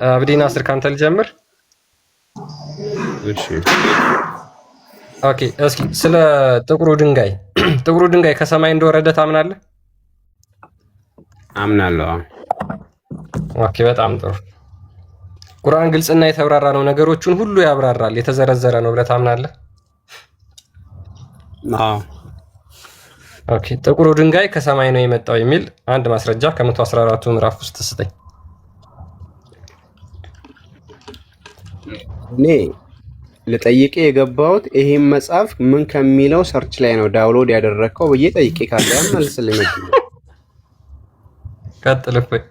አብዲ ናስር ካንተ ልጀምር። እሺ ኦኬ እስኪ ስለ ጥቁሩ ድንጋይ ከሰማይ እንደወረደ ታምናለህ? አምናለሁ። ኦኬ በጣም ጥሩ። ቁርአን ግልጽና የተብራራ ነው፣ ነገሮችን ሁሉ ያብራራል፣ የተዘረዘረ ነው ብለህ ታምናለህ? አዎ። ኦኬ ጥቁሩ ድንጋይ ከሰማይ ነው የመጣው የሚል አንድ ማስረጃ ከ114ቱ ምዕራፍ ውስጥ ስጠኝ። እኔ ልጠይቄ የገባሁት ይሄን መጽሐፍ ምን ከሚለው ሰርች ላይ ነው ዳውንሎድ ያደረግከው ብዬ ጠይቄ ካለ መልስልኝ። ቀጥል እፎይ።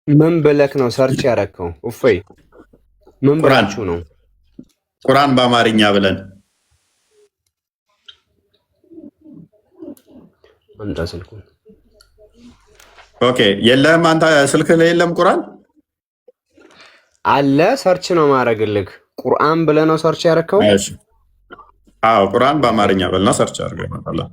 ምን ብለክ ነው ሰርች ያደረግከው? እፎይ ምን ብላችሁ ነው? ቁርአን በአማርኛ ብለን አንተ ስልኩ ኦኬ የለም። አንተ ስልክ ላይ የለም ቁርአን አለ። ሰርች ነው ማድረግልክ። ቁርአን ብለህ ነው ሰርች ያደረግከው? እሺ አዎ፣ ቁርአን በአማርኛ ብለና ሰርች አድርገህ ማለት ነው።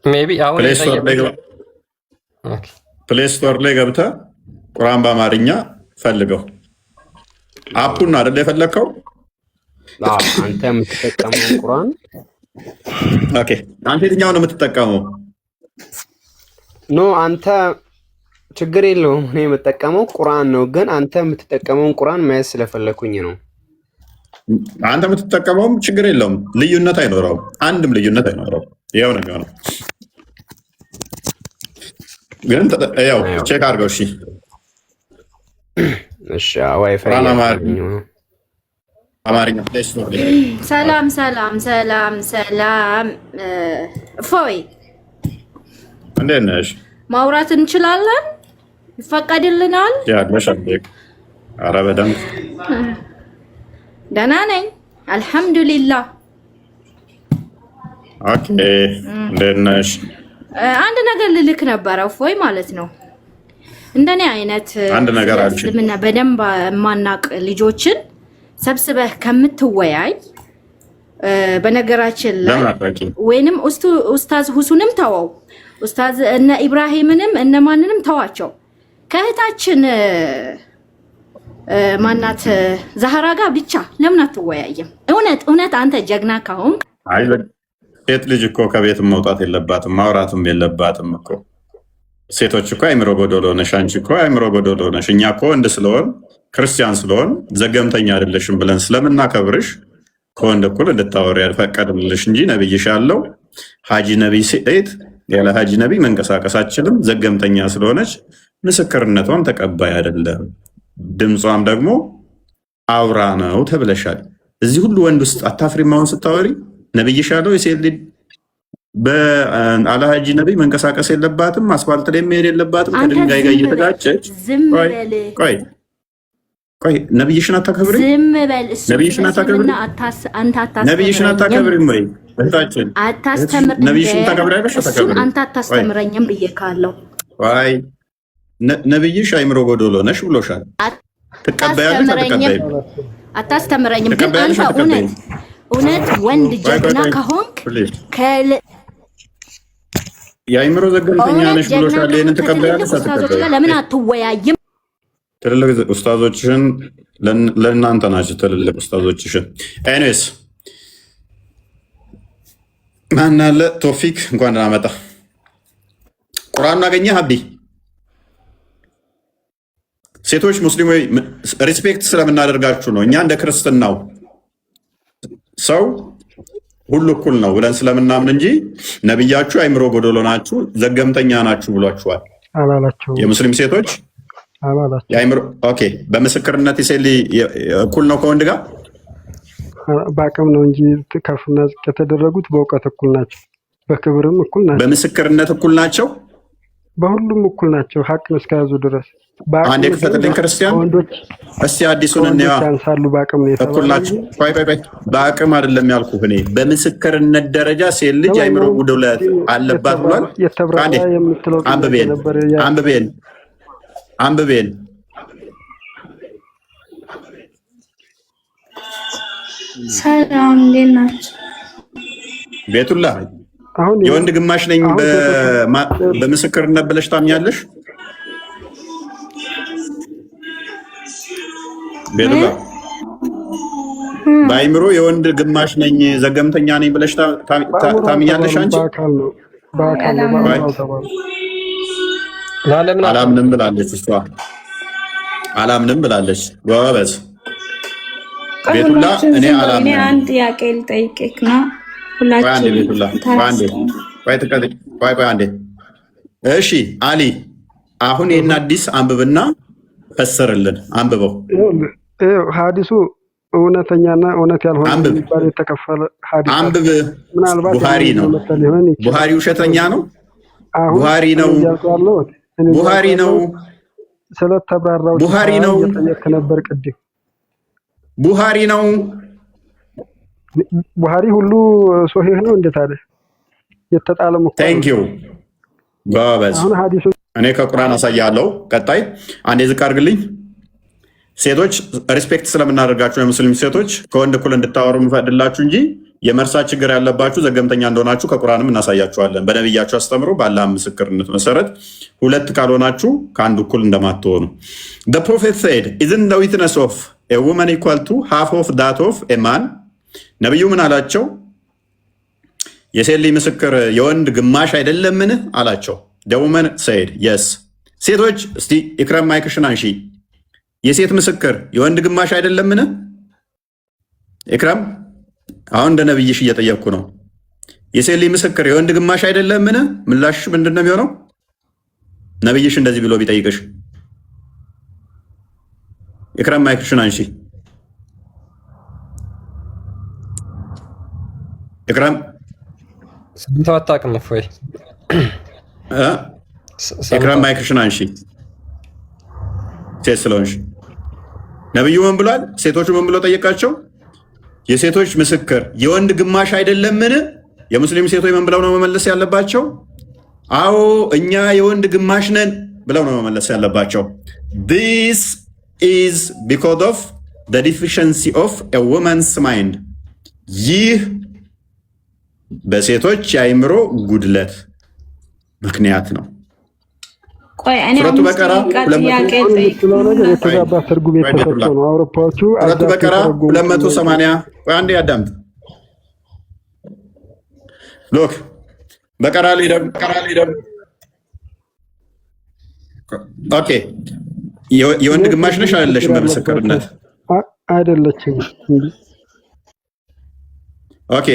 ሜቢ አሁን ፕሌይ ስቶር ላይ ገብተህ ቁርአን በአማርኛ ፈልገው። አፑን አይደል የፈለግከው? አንተ የምትጠቀመው ቁርአን ኦኬ። አንተ የትኛው ነው የምትጠቀመው? ኖ አንተ ችግር የለውም። እኔ የምጠቀመው ቁርአን ነው፣ ግን አንተ የምትጠቀመውን ቁርአን ማየት ስለፈለኩኝ ነው። አንተ የምትጠቀመውም ችግር የለውም፣ ልዩነት አይኖረውም። አንድም ልዩነት አይኖረውም። ያው ነው የሚሆነው። ግን ያው ቼክ አድርገው። እሺ እሺ። ዋይፋይ አማርኛ ሰላም ሰላም ሰላም ሰላም። እፎይ እንዴት ነሽ? ማውራት እንችላለን? ይፈቀድልናል? ያለሽ ኧረ በደምብ ደህና ነኝ አልሐምዱሊላህ። ኦኬ እንዴት ነሽ? አንድ ነገር ልልክ ነበረ እፎይ ማለት ነው። እንደኔ አይነት አንድ ነገር አልሽ እስልምና በደንብ የማናቅ ልጆችን ሰብስበህ ከምትወያይ በነገራችን ላይ ወይንም ኡስታዝ ሁሱንም ተወው፣ ኡስታዝ እነ ኢብራሂምንም እነ ማንንም ተዋቸው፣ ከእህታችን ማናት ዛህራ ጋር ብቻ ለምን አትወያይም? እውነት አንተ ጀግና ካሁን ሴት ልጅ እኮ ከቤት መውጣት የለባትም ማውራትም የለባትም እኮ። ሴቶች እኮ አይምሮ ጎዶሎ ነሽ፣ አንቺ እኮ አይምሮ ጎዶሎ ነሽ። እኛ እኮ ወንድ ስለሆን ክርስቲያን ስለሆን ዘገምተኛ አይደለሽም ብለን ስለምናከብርሽ ከወንድ እኩል እንድታወሪ ያልፈቀድልሽ እንጂ ነብይሽ ያለው ሀጂ ነቢይ ሴት ያለ ሀጂ ነቢይ መንቀሳቀስ አትችልም። ዘገምተኛ ስለሆነች ምስክርነቷን ተቀባይ አይደለም፣ ድምጿም ደግሞ አውራ ነው ተብለሻል። እዚህ ሁሉ ወንድ ውስጥ አታፍሪም? አሁን ስታወሪ ነብይሽ ያለው የሴት ልጅ በአልሃጂ ነቢይ መንቀሳቀስ የለባትም፣ አስፋልት ላይ መሄድ የለባትም፣ ከድንጋይ ጋር እየተጋጨች። ቆይ ነብይሽን አታከብሪ? ነብይሽን አታከብሪ? ነብይሽን አታከብሪም ወይ እህታችን? ነብይሽን ታከብሪያለሽ? አታከብሪ? አንተ አታስተምረኝም ብዬ ካለው ወይ ነብይሽ አይምሮ ጎዶሎ ነሽ ብሎሻል። ትቀበያለሽ? አትቀበይም? አታስተምረኝም። ግን አንተ እውነት ወንድ ጀግና ከሆንክ የአይምሮ ዘገምተኛ ነሽ ብሎሻል። ይሄንን ትቀበያለሽ? አትቀበይም? ለምን አትወያይም? ትልልቅ ኡስታዞችሽን ለእናንተ ናቸው። ትልልቅ ኡስታዞችሽን ኤኒዌይስ ማን አለ ቶፊክ እንኳን ደህና መጣ። ቁርአኑን አገኘህ አብዲ? ሴቶች ሙስሊሞች ሪስፔክት ስለምናደርጋችሁ ነው። እኛ እንደ ክርስትናው ሰው ሁሉ እኩል ነው ብለን ስለምናምን እንጂ ነብያችሁ አይምሮ ጎዶሎ ናችሁ፣ ዘገምተኛ ናችሁ ብሏችኋል አላላቸው። የሙስሊም ሴቶች የአይምሮ ኦኬ። በምስክርነት ይሴሊ እኩል ነው ከወንድ ጋር በአቅም ነው እንጂ ከፍና ዝቅ የተደረጉት በእውቀት እኩል ናቸው፣ በክብርም እኩል ናቸው፣ በምስክርነት እኩል ናቸው፣ በሁሉም እኩል ናቸው ሀቅን እስከያዙ ድረስ። አንድ የክፈትልኝ ክርስቲያን እስቲ አዲሱን እንያ እኩል ናቸው። በአቅም አይደለም ያልኩህ እኔ በምስክርነት ደረጃ ሴት ልጅ አይምሮ ጉድለት አለባት ብሏል። አንብቤን ሰላም እንዴት ናችሁ? ቤቱላ አሁን የወንድ ግማሽ ነኝ በምስክርነት ብለሽ ታምኛለሽ? ቤቱላ በአይምሮ የወንድ ግማሽ ነኝ ዘገምተኛ ነኝ ብለሽ ታምኛለሽ? አንቺ በአካል አላምንም ብላለች። እሷ አላምንም ብላለች። ጎበዝ ቤቱላ። እኔ አላምንም። እኔ አንድ ጥያቄ ልጠይቅህ ነው። ቆይ አንዴ። እሺ አሊ፣ አሁን ይህን አዲስ አንብብና ፈስርልን። አንብበው። ሀዲሱ እውነተኛና እውነት ያልሆነ የሚባል የተከፈለ ሀዲስ አንብብ። ምናልባት ቡሃሪ ነው። ቡሃሪ ውሸተኛ ነው። ቡሃሪ ነው። ቡሃሪ ነው። ስለተብራራው ቡሃሪ ነው። እየጠየቅክ ነበር ቅድም። ቡሃሪ ነው። ቡሃሪ ሁሉ ሶሂህ ነው። እንዴት አለ የተጣለ ሙከራ። ቴንክ ዩ ጎበዝ። አሁን ሀዲሱ እኔ ከቁርአን አሳያለሁ። ቀጣይ አንዴ ዝቅ አድርግልኝ። ሴቶች ሪስፔክት ስለምናደርጋችሁ የሙስሊም ሴቶች ከወንድ እኩል እንድታወሩ የምፈቅድላችሁ እንጂ የመርሳት ችግር ያለባችሁ ዘገምተኛ እንደሆናችሁ ከቁርአንም እናሳያችኋለን። በነቢያችሁ አስተምሮ በአላህ ምስክርነት መሰረት ሁለት ካልሆናችሁ ከአንድ እኩል እንደማትሆኑ። The prophet said, isn't the witness of a woman equal to half of that of a man? ነቢዩ ምን አላቸው? የሴት ልጅ ምስክር የወንድ ግማሽ አይደለምን አላቸው። The woman said, yes. ሴቶች እስቲ ኢክራም ማይክሽን አንሺ። የሴት ምስክር የወንድ ግማሽ አይደለምን? ኢክራም አሁን እንደ ነብይሽ እየጠየቅኩ ነው። የሴት ልጅ ምስክር የወንድ ግማሽ አይደለምን? ምላሽሽ ምንድን ነው የሚሆነው? ነብይሽ እንደዚህ ብሎ ቢጠይቅሽ። ኢክራም ማይክሽን አንሺ። ኢክራም ሰምተው አታውቅም እፎይ? ኢክራም ማይክሽን አንሺ። ሴት ስለሆንሽ ነብዩ ምን ብሏል? ሴቶቹ ምን ብሎ ጠየቃቸው? የሴቶች ምስክር የወንድ ግማሽ አይደለምን? የሙስሊም ሴቶች ምን ብለው ነው መመለስ ያለባቸው? አዎ እኛ የወንድ ግማሽ ነን ብለው ነው መመለስ ያለባቸው። This is because of the deficiency of a woman's mind. ይህ በሴቶች የአእምሮ ጉድለት ምክንያት ነው። ሱረቱ በቀራ የተዛባ ትርጉም የተሰጠው ነው። አውሮፓዎቹ ሱረቱ በቀራ 280 አንዴ አዳምጥ። ሎክ በቀራ ሊደም ኦኬ። የወንድ ግማሽ ነሽ አይደለሽም? በምስክርነት አይደለችም። ኦኬ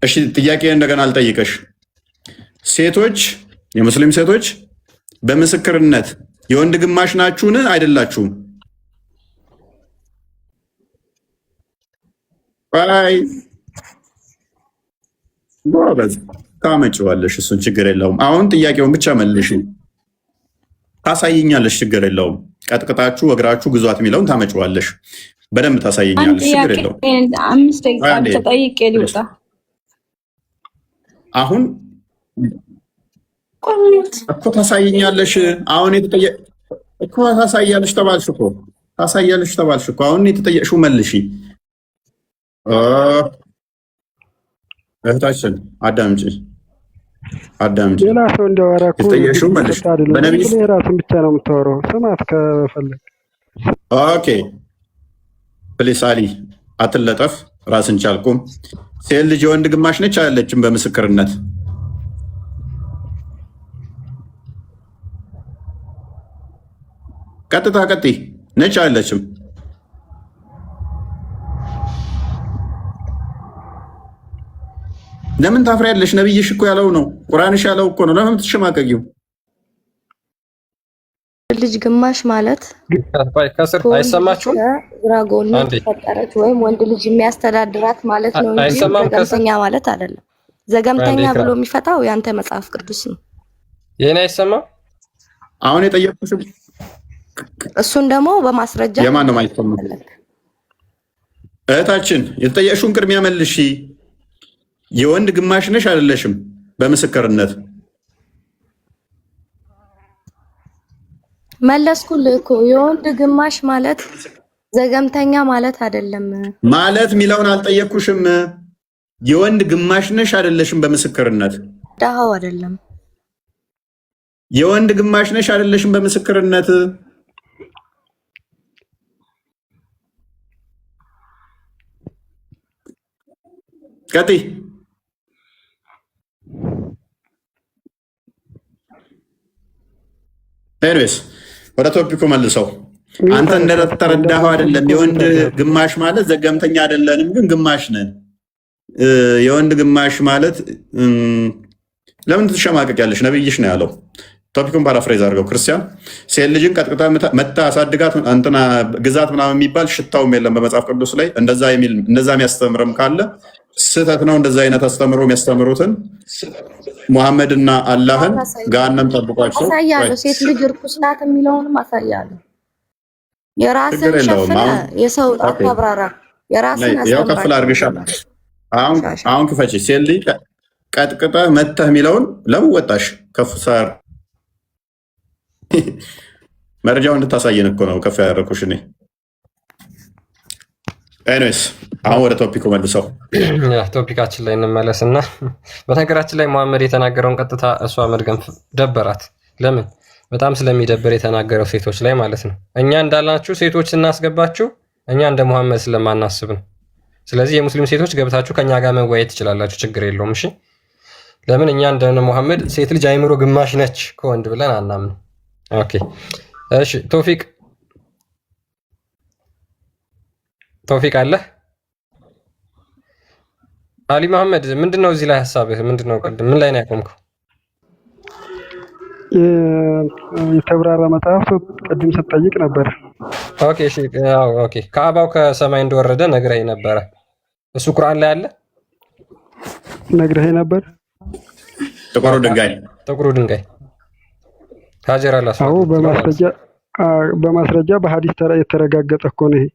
እሺ፣ ጥያቄ እንደገና አልጠይቀሽ። ሴቶች የሙስሊም ሴቶች በምስክርነት የወንድ ግማሽ ናችሁን አይደላችሁም? አይ ጎበዝ ታመጪዋለሽ፣ እሱን ችግር የለውም። አሁን ጥያቄውን ብቻ መልሽ። ታሳይኛለሽ፣ ችግር የለውም። ቀጥቅጣችሁ እግራችሁ ግዟት የሚለውን ታመጪዋለሽ፣ በደንብ ታሳይኛለሽ፣ ችግር የለውም። 5 ደቂቃ ተጠይቄ ልውጣ። አሁን እኮ ታሳይኛለሽ። አሁን እኮ ታሳያለሽ ተባልሽ እኮ አሁን የተጠየቅሽው መልሺ። እህታችን አዳምጪ። ሌላ ሰው እንዲያወራ እኮ የተጠየቅሽው መልሽ። በነቢይ ራስን ብቻ ነው የምታወራው። ስማት ከፈለግ። ኦኬ ፕሊስ አሊ አትለጠፍ። ራስን ቻልኩም። ሴት ልጅ የወንድ ግማሽ ነች አይደለችም? በምስክርነት ቀጥታ ቀጥይ። ነች አይደለችም? ለምን ታፍሪያለሽ? ነብይሽ እኮ ያለው ነው፣ ቁርአንሽ ያለው እኮ ነው። ለምን ትሸማቀቂው? ልጅ ግማሽ ማለት ከስር አይሰማችሁም? ግራጎን ተፈጠረች ወይም ወንድ ልጅ የሚያስተዳድራት ማለት ነው እንጂ ዘገምተኛ ማለት አይደለም። ዘገምተኛ ብሎ የሚፈታው ያንተ መጽሐፍ ቅዱስ ነው። የኔ አይሰማም? አሁን የጠየቁሽ እሱን ደግሞ በማስረጃ የማን ነው የማይሰማው? እህታችን የተጠየቅሽውን ቅድሚያ መልሺ። የወንድ ግማሽ ነሽ አይደለሽም? በምስክርነት መለስኩልህ እኮ። የወንድ ግማሽ ማለት ዘገምተኛ ማለት አይደለም። ማለት ሚለውን አልጠየቅኩሽም። የወንድ ግማሽ ነሽ አይደለሽም? በምስክርነት ዳሃው አይደለም። የወንድ ግማሽ ነሽ አይደለሽም? በምስክርነት ቀጥይ። ኤኒዌይስ ወደ ቶፒኩ መልሰው። አንተ እንደተረዳኸው አይደለም። የወንድ ግማሽ ማለት ዘገምተኛ አይደለንም፣ ግን ግማሽ ነን። የወንድ ግማሽ ማለት ለምን ትሸማቀቂያለሽ? ነብይሽ ነው ያለው። ቶፒኩን ፓራፍሬዝ አድርገው ክርስቲያን ሴት ልጅን ቀጥቅጣ መታ አሳድጋት እንትና ግዛት ምናምን የሚባል ሽታውም የለም በመጽሐፍ ቅዱስ ላይ። እንደዛ የሚያስተምርም ካለ ስህተት ነው። እንደዛ አይነት አስተምሮ የሚያስተምሩትን ሙሐመድና አላህን ገሃነም ጠብቋቸው። አሳያለሁ። ሴት ልጅ እርኩስ ናት የሚለውንም አሳያለሁ። የራስን ሸፍነ የሰው አታብራራ። የራስን ያው ከፍል አድርግሻል። አሁን ክፈች። ሴት ልጅ ቀጥቅጠ መተህ የሚለውን ለምን ወጣሽ? ከፍ ሳር መረጃውን እንድታሳየን እኮ ነው ከፍ ያደረኩሽ እኔ። ኤኒዌይስ አሁን ወደ ቶፒኩ መልሰው። ቶፒካችን ላይ እንመለስና በነገራችን ላይ መሐመድ የተናገረውን ቀጥታ እሷ መድገም ደበራት። ለምን? በጣም ስለሚደብር የተናገረው ሴቶች ላይ ማለት ነው። እኛ እንዳላችሁ ሴቶች ስናስገባችሁ እኛ እንደ መሐመድ ስለማናስብ ነው። ስለዚህ የሙስሊም ሴቶች ገብታችሁ ከኛ ጋር መወያየት ትችላላችሁ፣ ችግር የለውም። እሺ፣ ለምን እኛ እንደ መሐመድ ሴት ልጅ አይምሮ ግማሽ ነች ከወንድ ብለን አናምን። ኦኬ፣ እሺ። ቶፊቅ አለ? አሊ መሐመድ ምንድነው እዚህ ላይ ሐሳብህ ምንድነው? ቅድም ምን ላይ ነው ያቆምከው? የተብራራ መጽሐፍ ቅድም ስትጠይቅ ነበር። ኦኬ፣ እሺ። ኦኬ፣ ከአባው ከሰማይ እንደወረደ ነግረኸኝ ነበረ። እሱ ቁርአን ላይ አለ? ነግረኸኝ ነበር። ጥቁሩ ድንጋይ ሀጀር አላስወጣ። አዎ፣ በማስረጃ በሐዲስ የተረጋገጠ እኮ ነው ይሄ።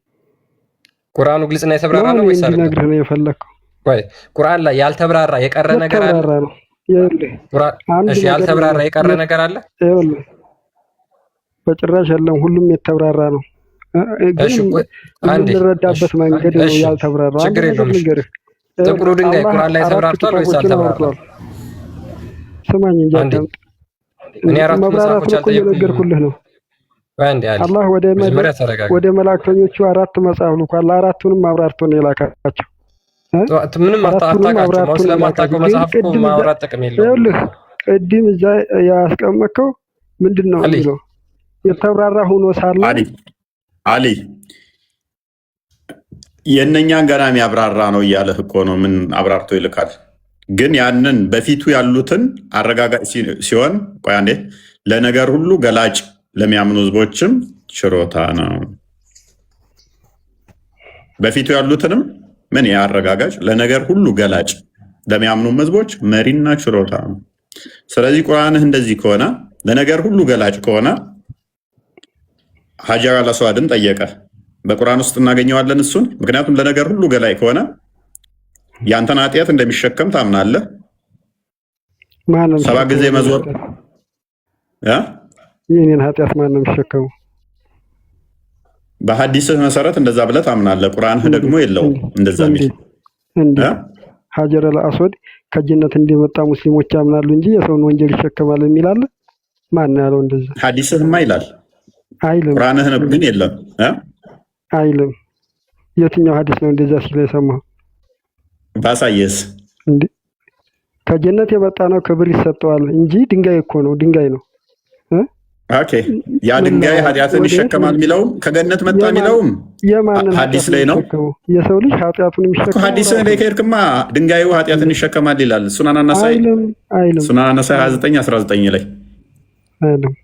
ቁርአኑ ግልጽና የተብራራ ነው ወይስ አይደለም? ነግረህ ነው የፈለከው? ወይ ቁርአን ላይ ያልተብራራ የቀረ ነገር አለ? እሺ፣ ያልተብራራ የቀረ ነገር አለ? ይኸውልህ በጭራሽ የለም፣ ሁሉም የተብራራ ነው። እሺ፣ የምንረዳበት መንገድ ነው ያልተብራራ። ችግር የለውም። ጥቁሩ ድንጋይ ቁርአን ላይ ተብራርቷል ወይስ አልተብራራም? ስማኝ እንጂ አዳምጥ። እኔ አራት መጽሐፎች እየነገርኩልህ ነው። አላህ ወደ መላእክተኞቹ 4 መጽሐፍ ልኳል። አራቱንም አብራርቶ ነው የላካቸው። ምንም አታውቃቸው ስለማታውቀው መጽሐፍ እኮ ማውራት ጥቅም የለውም። ይኸውልህ ቅድም እዛ ያስቀመጥከው ምንድን ነው የሚለው የተብራራ ሆኖ ሳለ አሊ የእነኛን ገና የሚያብራራ ነው እያለህ እኮ ነው። ምን አብራርቶ ይልካል? ግን ያንን በፊቱ ያሉትን አረጋጋጭ ሲሆን ቆይ አንዴ፣ ለነገር ሁሉ ገላጭ ለሚያምኑ ህዝቦችም ችሮታ ነው። በፊቱ ያሉትንም ምን ያረጋጋጭ ለነገር ሁሉ ገላጭ ለሚያምኑ ህዝቦች መሪና ችሮታ ነው። ስለዚህ ቁርአንህ እንደዚህ ከሆነ ለነገር ሁሉ ገላጭ ከሆነ ሀጀር አልአስዋድን ጠየቀ። በቁርአን ውስጥ እናገኘዋለን እሱን። ምክንያቱም ለነገር ሁሉ ገላጭ ከሆነ ያንተን ኃጢአት እንደሚሸከም ታምናለህ። 7 ጊዜ መዞር የኔን ኃጢአት ማን ነው የሚሸከመው? በሐዲስህ መሰረት እንደዛ ብለህ ታምናለህ። ቁርአንህ ደግሞ የለውም እንደዛ የሚል ሀጀር አልአስወድ ከጀነት እንደመጣ ሙስሊሞች ያምናሉ እንጂ የሰውን ወንጀል ይሸከማል የሚል አለ? ማን ነው ያለው እንደዛ? ሐዲስህማ ይላል አይልም። ቁርአንህ ግን የለም አይልም። የትኛው ሐዲስ ነው እንደዛ ሲል የሰማው? ባሳየስ እንዴ ከጀነት የመጣ ነው ክብር ይሰጠዋል እንጂ ድንጋይ እኮ ነው፣ ድንጋይ ነው። ኦኬ፣ ያ ድንጋይ ኃጢአትን ይሸከማል የሚለውም ከገነት መጣ የሚለውም ሐዲስ ላይ ነው። የሰው ልጅ ኃጢአቱን የሚሸከማል ሐዲስ ላይ ከሄድክማ ድንጋዩ ኃጢአትን ይሸከማል ይላል። ሱናን አናሳይ 29:19 ላይ አይልም።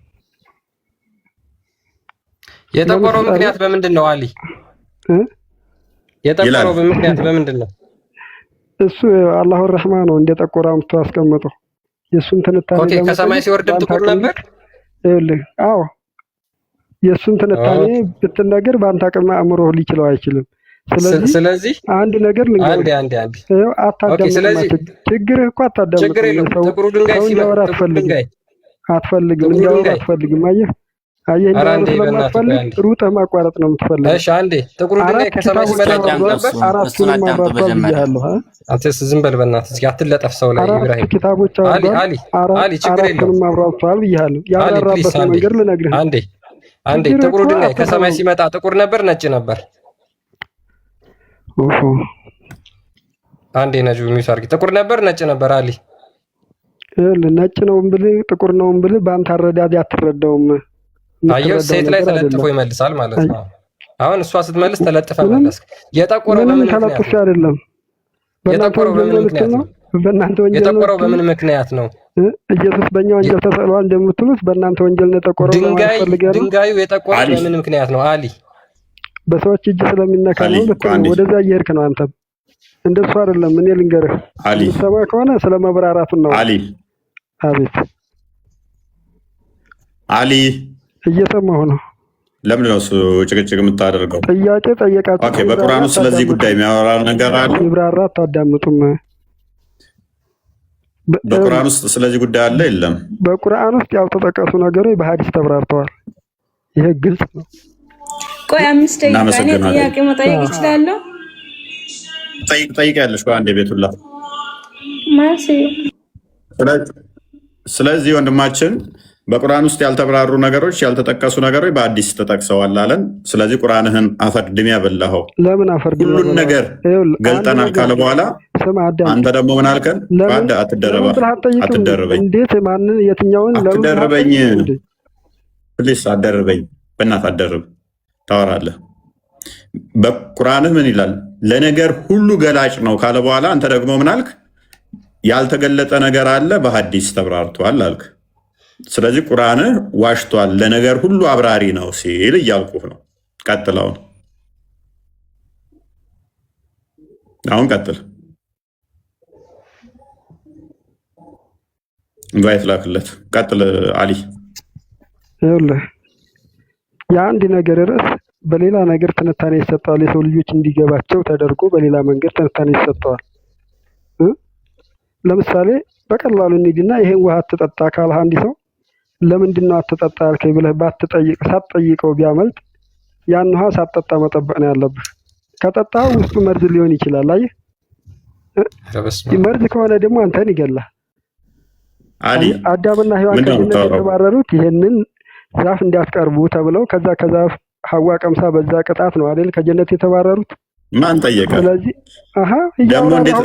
የጠቆረው ምክንያት በምንድን ነው? አሊ የጠቆረው ምክንያት በምንድን ነው? እሱ አላሁ ረህማ ነው እንደጠቆረ አምጥቶ አስቀመጠው። የሱን ትንታኔ ኦኬ፣ ከሰማይ ሲወርድም ጥቁር ነበር። ይኸውልህ፣ አዎ የሱን ትንታኔ ብትነገር በአንተ አቅም አእምሮህ ሊችለው አይችልም። ስለዚህ አንድ ነገር ልንገርህ፣ አታዳምጥ። ችግርህ እኮ አታዳምጥ። ችግር የለውም። ጥቁሩ ድንጋይ ሲመጣ አትፈልግም፣ እንዲያወራ አትፈልግም። አየህ አየኛ ስለማትፈልግ ሩጠህ ማቋረጥ ነው የምትፈልገው። እሺ አንዴ ጥቁሩ ድንጋይ ከሰማይ ሲመጣ ነበር። አራቱንም አብራርቷል ብያለሁ። አንተስ ዝም በል በእናትህ እስኪ አትለጠፍ ሰው ላይ ኢብራሂም። ኪታቦች አሊ ችግር የለውም አራቱንም አብራርቷል ብያለሁ። ያብራራበት መንገድ ልነግርህ። አንዴ ጥቁሩ ድንጋይ ከሰማይ ሲመጣ ጥቁር ነበር ነጭ ነበር? ኦሆ አንዴ ነጁ ሚውት አድርጊ። ጥቁር ነበር ነጭ ነበር? አሊ ነጭ ነው ብልህ ጥቁር ነው ብልህ በአንተ አረዳድ አትረዳውም። አየው ሴት ላይ ተለጥፎ ይመልሳል ማለት ነው። አሁን እሷ ስትመልስ ተለጥፈ መለስክ። የጠቆረው በምን ተለጥፎ አይደለም። የጠቆረው በምን ምክንያት ነው? በእናንተ ወንጀል ነው። የጠቆረው በምን ምክንያት ነው? ኢየሱስ በእኛ ወንጀል ተሰቅሏል እንደምትሉት በእናንተ ወንጀል ነው የጠቆረው። ድንጋዩ የጠቆረው በምን ምክንያት ነው? አሊ በሰዎች እጅ ስለሚነካ ነው። ወደዛ እየሄድክ ነው አንተም። እንደሱ አይደለም። እኔ ልንገርህ፣ ሰማ ከሆነ ስለመብራራቱን ነው። አሊ አቤት አሊ እየሰማሁ ነው። ለምን ነው እሱ ጭቅጭቅ የምታደርገው? ጥያቄ ጠየቃችሁ። ኦኬ፣ በቁርአን ውስጥ ስለዚህ ጉዳይ የሚያወራ ነገር አለ? ይብራራ አታዳምጡም? በቁርአን ውስጥ ስለዚህ ጉዳይ አለ? የለም። በቁርአን ውስጥ ያልተጠቀሱ ነገሮች በሐዲስ ተብራርተዋል። ይሄ ግልጽ ነው። ቆይ 5 ደቂቃ እኔ ጥያቄ መጠየቅ እችላለሁ? ጠይቂያለሽ። ቆይ አንዴ ቤቱላ ማሲ። ስለዚህ ወንድማችን በቁርአን ውስጥ ያልተብራሩ ነገሮች ያልተጠቀሱ ነገሮች በአዲስ ተጠቅሰዋል አለን። ስለዚህ ቁርአንህን አፈርድም ያበላኸው ለምን አፈርድም? ሁሉን ነገር ገልጠናል ካለ በኋላ አንተ ደግሞ ምን አልከን? ባዳ አትደረበኝ። እንዴት ማንን የትኛውን አትደረበኝ? ፕሊስ አትደረበኝ፣ በእናትህ አትደርብ። ታወራለህ። በቁርአንህ ምን ይላል? ለነገር ሁሉ ገላጭ ነው ካለ በኋላ አንተ ደግሞ ምን አልክ? ያልተገለጠ ነገር አለ በሐዲስ ተብራርቷል አልክ። ስለዚህ ቁርአንህ ዋሽቷል፣ ለነገር ሁሉ አብራሪ ነው ሲል እያልኩህ ነው። ቀጥል። አሁን ቀጥል። ኢንቫይት ላክለት። ቀጥል አሊ። ይኸውልህ የአንድ ነገር ርዕስ በሌላ ነገር ትንታኔ ይሰጠዋል። የሰው ልጆች እንዲገባቸው ተደርጎ በሌላ መንገድ ትንታኔ ይሰጠዋል። ለምሳሌ በቀላሉ እንሂድና ይሄን ውሃ አትጠጣ ካልህ አንድ ሰው ለምንድን ነው አትጠጣ ያልከኝ ብለህ ሳትጠይቀው ቢያመልጥ ያን ውሃ ሳትጠጣ መጠበቅ ነው ያለብህ። ከጠጣህ ውስጡ መርዝ ሊሆን ይችላል። አየህ፣ መርዝ ከሆነ ደግሞ አንተን ይገላል። አዳምና ሔዋን ከጀነት የተባረሩት ይሄንን ዛፍ እንዲያስቀርቡ ተብለው ከዛ ከዛፍ ሐዋ ቀምሳ በዛ ቅጣት ነው አይደል ከጀነት የተባረሩት። ማን ጠየቀ? ስለዚህ ደግሞ እንዴት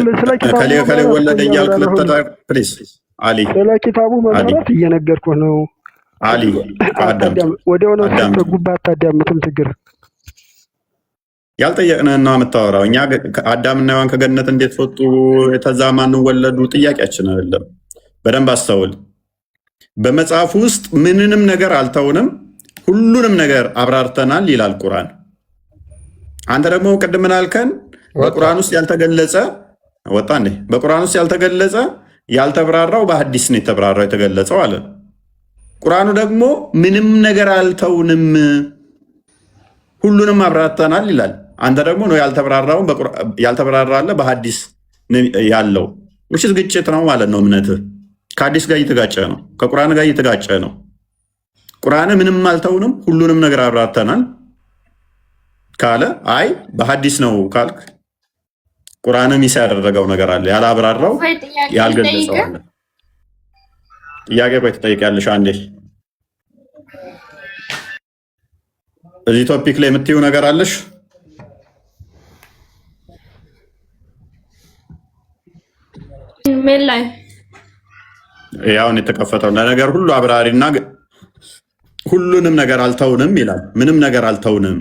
ከሌ ወለደ እያልክ ልትጠጣ? ፕሊዝ አሊ፣ ስለ ኪታቡ መሰረት እየነገርኩህ ነው። አሊ ወደ ሆነ ጉባ አታዳምጥም። ችግር ያልጠየቅንህና የምታወራው እኛ አዳምና ሔዋን ከገነት እንዴት ወጡ የተዛ ማን ወለዱ ጥያቄያችን አይደለም። በደንብ አስተውል። በመጽሐፍ ውስጥ ምንንም ነገር አልተውንም፣ ሁሉንም ነገር አብራርተናል ይላል ቁርአን። አንተ ደግሞ ቅድም ምን አልከን? በቁርአን ውስጥ ያልተገለጸ ወጣ እንዴ? በቁርአን ውስጥ ያልተገለጸ ያልተብራራው በሐዲስ ነው የተብራራው የተገለጸው አለ። ቁርአኑ ደግሞ ምንም ነገር አልተውንም ሁሉንም አብራርተናል ይላል። አንተ ደግሞ ነው ያልተብራራ አለ በሐዲስ ያለው ውሽስ ግጭት ነው ማለት ነው። እምነትህ ከሐዲስ ጋር እየተጋጨ ነው፣ ከቁርአን ጋር እየተጋጨ ነው። ቁርአን ምንም አልተውንም ሁሉንም ነገር አብራርተናል ካለ አይ በሐዲስ ነው ካልክ ቁርአን ሚስ ያደረገው ነገር አለ፣ ያላብራራው ያልገለጸው አለ። ጥያቄ ቆይ ትጠይቂያለሽ አንዴ። እዚህ ቶፒክ ላይ የምትይው ነገር አለሽ? ምን ላይ ያውን የተከፈተው ለነገር ሁሉ አብራሪና ሁሉንም ነገር አልተውንም ይላል። ምንም ነገር አልተውንም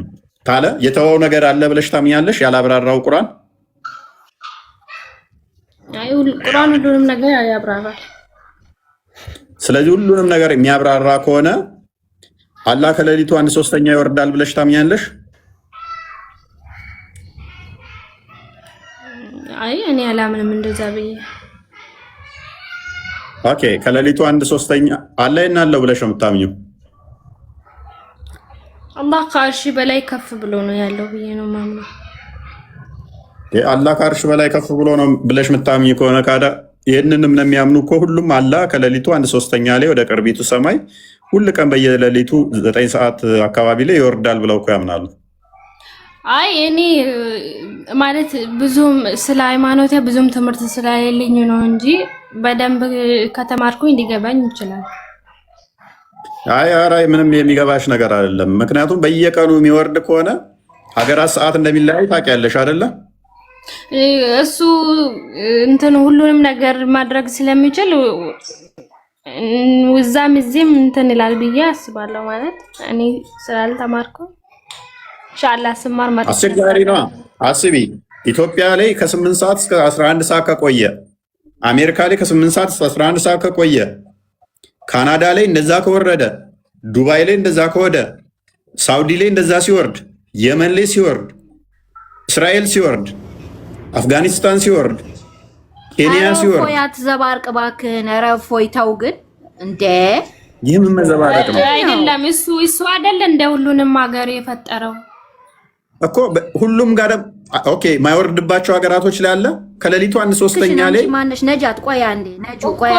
ታለ የተወው ነገር አለ ብለሽ ታምኛለሽ? ያላብራራው ቁርአን ቁርአን ሁሉንም ነገር ያብራራል። ስለዚህ ሁሉንም ነገር የሚያብራራ ከሆነ አላህ ከሌሊቱ 1/3 ይወርዳል ብለሽ ታምኛለሽ? አይ እኔ አላምንም እንደዛ ብዬ። ኦኬ ከሌሊቱ 1/3 አለ እናለው ብለሽ ነው የምታምኚው? አላህ ከአርሽ በላይ ከፍ ብሎ ነው ያለው ብዬ ነው ማምነው። አላህ ከአርሽ በላይ ከፍ ብሎ ነው ብለሽ የምታምኚ ከሆነ ይህንንም ነው የሚያምኑ እኮ ሁሉም አላህ ከሌሊቱ 1/3 ላይ ወደ ቅርቢቱ ሰማይ ሁሉ ቀን በየሌሊቱ 9 ሰዓት አካባቢ ላይ ይወርዳል ብለው እኮ ያምናሉ። አይ እኔ ማለት ብዙም ስለ ሃይማኖቴ ብዙም ትምህርት ስለሌለኝ ነው እንጂ በደንብ ከተማርኩኝ ሊገባኝ ይችላል። አይ ምንም የሚገባሽ ነገር አይደለም። ምክንያቱም በየቀኑ የሚወርድ ከሆነ ሀገራት ሰዓት እንደሚለያይ ታውቂያለሽ አይደለ? እሱ እንትን ሁሉንም ነገር ማድረግ ስለሚችል እዛም እዚህም እንትን ይላል ብዬ አስባለሁ። ማለት እኔ ስላልተማርኩ ኢንሻአላህ ስማር ማለት አስቸጋሪ ነው። አስቢ ኢትዮጵያ ላይ ከ8 ሰዓት እስከ 11 ሰዓት ከቆየ፣ አሜሪካ ላይ ከ8 ሰዓት እስከ 11 ሰዓት ከቆየ፣ ካናዳ ላይ እንደዛ ከወረደ፣ ዱባይ ላይ እንደዛ ከወደ፣ ሳውዲ ላይ እንደዛ ሲወርድ፣ የመን ላይ ሲወርድ፣ እስራኤል ሲወርድ፣ አፍጋኒስታን ሲወርድ፣ ኬንያ ሲወርድ ፎያት ዘባርቅ ባክን ረፎይ ተው ግን እንዴ ይህ ምን መዘባረቅ ነው? አይደለም እሱ አይደለ እንደ ሁሉንም ሀገር የፈጠረው እኮ ሁሉም ጋር ኦኬ ማይወርድባቸው ሀገራቶች ላይ አለ። ከሌሊቱ 1/3 ላይ ማነሽ ነጃት ቆይ አንዴ ነጁ ቆይ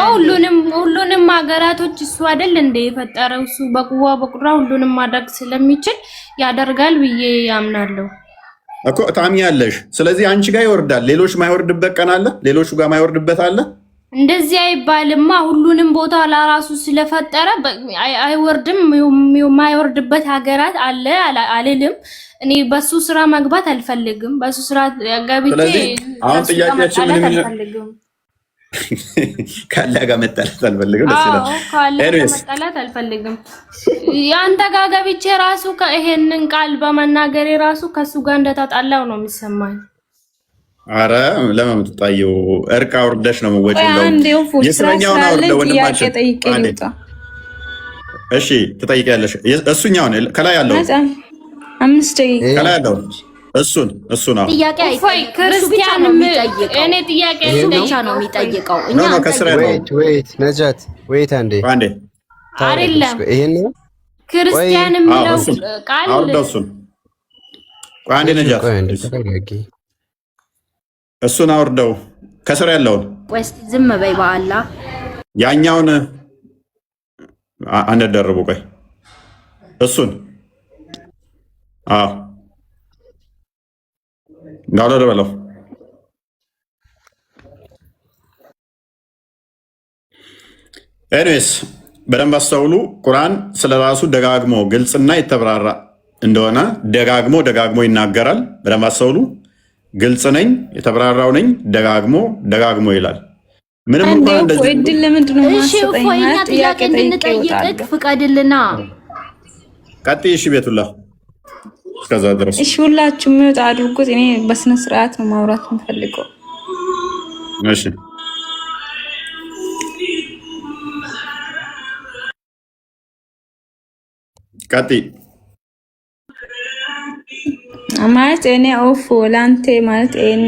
ሁሉንም ሀገራቶች እሱ አይደል እንደ የፈጠረው እሱ በቁዋ በቁራ ሁሉንም ማድረግ ስለሚችል ያደርጋል ብዬ ያምናለሁ እኮ ታምኛለሽ። ስለዚህ አንቺ ጋር ይወርዳል፣ ሌሎች ማይወርድበት ቀን አለ፣ ሌሎቹ ጋር ማይወርድበት አለ። እንደዚህ አይባልማ። ሁሉንም ቦታ ለራሱ ስለፈጠረ አይወርድም። የማይወርድበት ሀገራት አለ አልልም። እኔ በሱ ስራ መግባት አልፈልግም። በሱ ስራ ገብቼ አሁን ጥያቄያችን ምን አልፈልግም። ካለ ጋር መጣላት አልፈልግም። ካለ ጋር መጣላት አልፈልግም። ያንተ ጋር ገብቼ ራሱ ይሄንን ቃል በመናገሬ ራሱ ከሱ ጋር እንደተጣላው ነው የሚሰማኝ። አረ ለምን የምትጣየው? እርቅ አውርደሽ ነው የምወጪው። የስረኛውን አውርደ ወንድማችን። እሺ ትጠይቂያለሽ። እሱኛውን ከላይ ያለው 5 ደቂቃ ከላይ ያለው እሱ ነው ጥያቄ አይፈይ ክርስቲያን እኔ ጥያቄ ብቻ ነው የሚጠይቀው። እኛ ነጃት ወይት አንዴ አይደለም ይሄን ክርስቲያን የሚለው ቃል አውርደው አንዴ ነጃት እሱን አውርደው ከስር ያለውን ወይስ ዝም በይ በአላህ ያኛውን አንደርቡ። ቆይ እሱን ዳውሎ በለው። ኤኒዌይስ በደንብ አስተውሉ። ቁርአን ስለራሱ ደጋግሞ ግልጽና የተብራራ እንደሆነ ደጋግሞ ይናገራል። በደንብ አስተውሉ። ግልጽ ነኝ፣ የተብራራው ነኝ፣ ደጋግሞ ይላል። ምንም እንኳን እንደዚህ እድል ለምንድን ነው ማሰጠኝ? ማለት ጥያቄ እንድንጠይቅክ ፍቀድልና ቀጥይ። እሺ ቤቱላ እስከዛ ድረስ እሺ፣ ሁላችሁ ሚውት አድርጉት። እኔ በስነ ስርዓት ነው ማውራት የምፈልገው። እሺ ቀጥይ። ማለት እኔ ኦፍ ላንቴ ማለት እኔ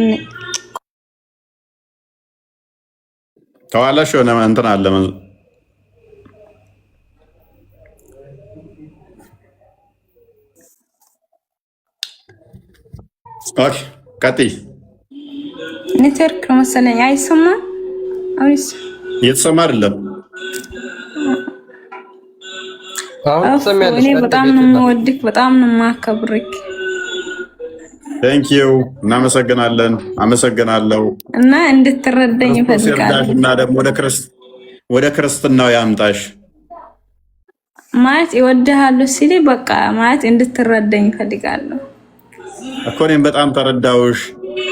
ተዋላሽ ሆነ እንትን አለ ኦኬ ቀጥይ። ኔትወርክ ነው መሰለኝ አይሰማም። አውሪስ እየተሰማ አይደለም። እኔ በጣም ነው የምወድክ፣ በጣም ነው የማከብርክ። ቴንክ ዩ እናመሰግናለን። አመሰግናለሁ እና እንድትረዳኝ እፈልጋለሁ። እና ደግሞ ወደ ክርስትናው ያምጣሽ ማለት ይወድሃለሁ ሲል በቃ ማለት እንድትረዳኝ እፈልጋለሁ እኮ። እኔም በጣም ተረዳውሽ።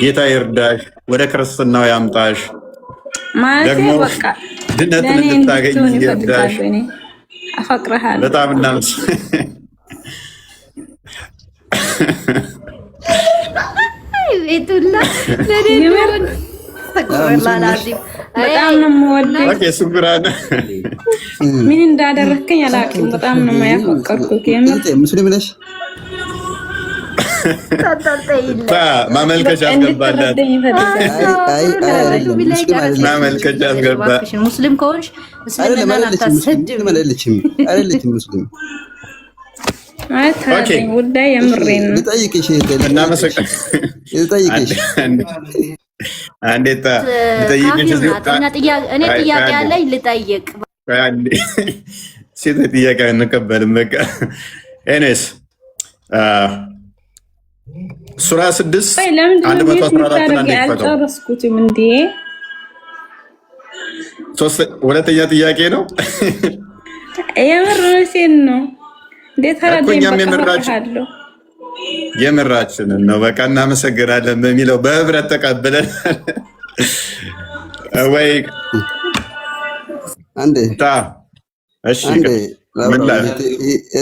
ጌታ ይርዳሽ፣ ወደ ክርስትናው ያምጣሽ። ማለት ደግሞ በቃ ድነትን እንድታገኝ ይርዳሽ። አፈቅርሃለሁ በጣም ቤቱላ በጣም ነው የምወደው። ኦኬ ሱብራን ምን እንዳደረከኝ አላውቅም። በጣም ነው የማያፈቅርኩት። ሙስሊም ነሽ? ማመልከቻ አስገባላት። ማመልከቻ አስገባ። ሙስሊም ከሆንሽ እስልምናን አታሰድም። አይደለችም ሙስሊም ማለት ጉዳይ የምሬን ነው። ልጠይቅሽ እናመሰግናለን። እንዴት እኔ ጥያቄ ያለኝ ልጠይቅ። ሴት ጥያቄ እንቀበልም። በቃ ኤኔስ ሱራ 6 አልጨረስኩትም እንዴ? ሁለተኛ ጥያቄ ነው። የምርሽን ነው እንዴት አላደረኩ? የምራችንን ነው። በቃ እናመሰግናለን በሚለው በህብረት ተቀብለን ወይ አንዴ እሺ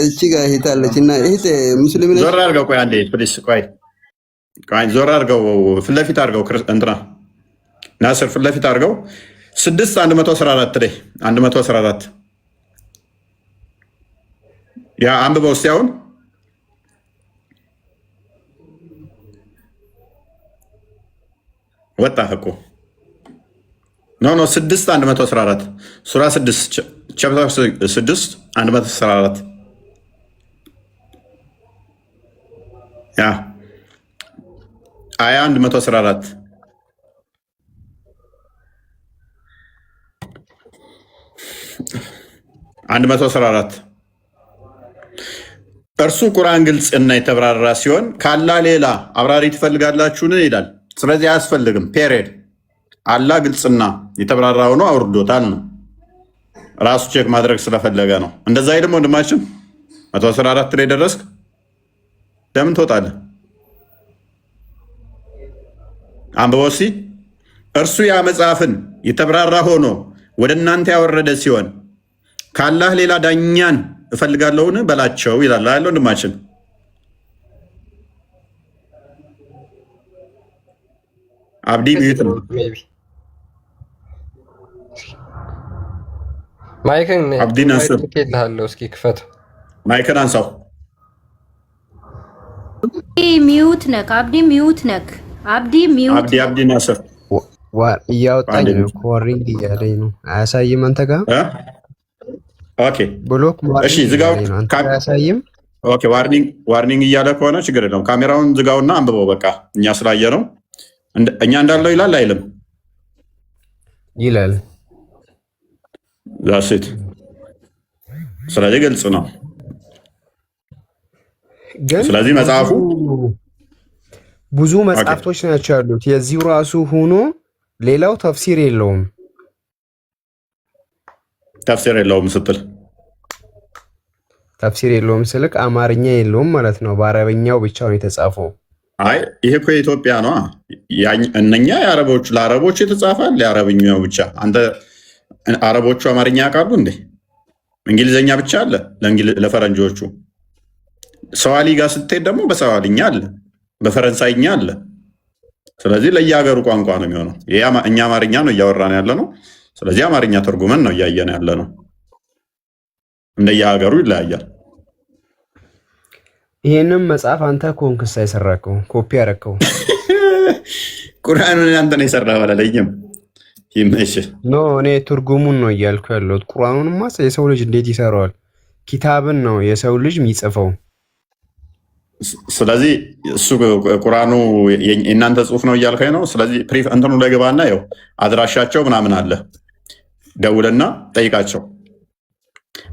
እቺ ጋር ሄታለች እና እህት ሙስሊም ነሽ? ዞር አድርገው። ቆይ አንዴ ፕሊስ፣ ቆይ ዞር አድርገው፣ ፊት ለፊት አድርገው። እንትና ናስር ፊት ለፊት አድርገው። 6:114 ላይ 114 ያ አንብበው እስኪ አሁን ወጣ እኮ ኖ 6:114 ሱራ 6 ቻፕተር 6:114 ያ አያ 114 114 እርሱ ቁርአን ግልጽ እና የተብራራ ሲሆን ካላህ ሌላ አብራሪ ትፈልጋላችሁን ይላል። ስለዚህ አያስፈልግም። ፔሬድ አላህ ግልጽና የተብራራ ሆኖ አውርዶታል ነው። ራሱ ቼክ ማድረግ ስለፈለገ ነው። እንደዛ አይደለም ወንድማችን 114 ላይ ደረስክ? ለምን ትወጣለህ? አንብበው እስኪ። እርሱ ያ መጽሐፍን የተብራራ ሆኖ ወደ እናንተ ያወረደ ሲሆን ካላህ ሌላ ዳኛን እፈልጋለሁን በላቸው ይላል አይደል ወንድማችን? አብዲ ሚዩት ነው። ማይክን አብዲ ናስር ልኬልሃለሁ። እስኪ ክፈት ማይክን አንሳው። ሚዩት ነክ አብዲ ሚዩት ነክ አብዲ ሚዩት አብዲ ናስር እያወጣኝ ነው። ኮሪንግ እያለኝ ነው። አያሳይም አንተ ጋር ኦኬ ብሎክ እሺ፣ ዝጋው። አያሳይም። ኦኬ ዋርኒንግ እያለ ከሆነ ችግር የለውም። ካሜራውን ዝጋውና አንብበው። በቃ እኛ ስላየ ነው። እኛ እንዳለው ይላል አይልም? ይላል። ዛሴት ስለዚህ ግልጽ ነው። ስለዚህ መጽሐፉ ብዙ መጽሐፍቶች ናቸው ያሉት። የዚሁ ራሱ ሆኖ ሌላው ተፍሲር የለውም። ተፍሲር የለውም ስትል ተፍሲር የለውም ስልክ አማርኛ የለውም ማለት ነው። በአረበኛው ብቻ ነው የተጻፈው። አይ ይሄ እኮ የኢትዮጵያ ነው። እነኛ የአረቦቹ ለአረቦቹ የተጻፋል የአረብኛው ብቻ። አንተ አረቦቹ አማርኛ ያውቃሉ እንዴ? እንግሊዝኛ ብቻ አለ ለፈረንጆቹ። ሰዋሊ ጋር ስትሄድ ደግሞ በሰዋልኛ አለ፣ በፈረንሳይኛ አለ። ስለዚህ ለየሀገሩ ቋንቋ ነው የሚሆነው። እኛ አማርኛ ነው እያወራን ያለ ነው። ስለዚህ አማርኛ ተርጉመን ነው እያየን ያለ ነው። እንደየሀገሩ ይለያያል። ይሄንም መጽሐፍ አንተ ኮንክስ አይሰራከው ኮፒ ያረከው። ቁርአኑን አንተ ነው የሰራው አላለኝም። ይመሽ ኖ እኔ ትርጉሙን ነው እያልኩ ያለሁት። ቁርአኑንማ የሰው ልጅ እንዴት ይሰራዋል? ኪታብን ነው የሰው ልጅ የሚጽፈው። ስለዚህ እሱ ቁርአኑ የእናንተ ጽሁፍ ነው እያልከኝ ነው። ስለዚህ እንትኑ ላይ ገባና ያው አድራሻቸው ምናምን አለ፣ ደውልና ጠይቃቸው።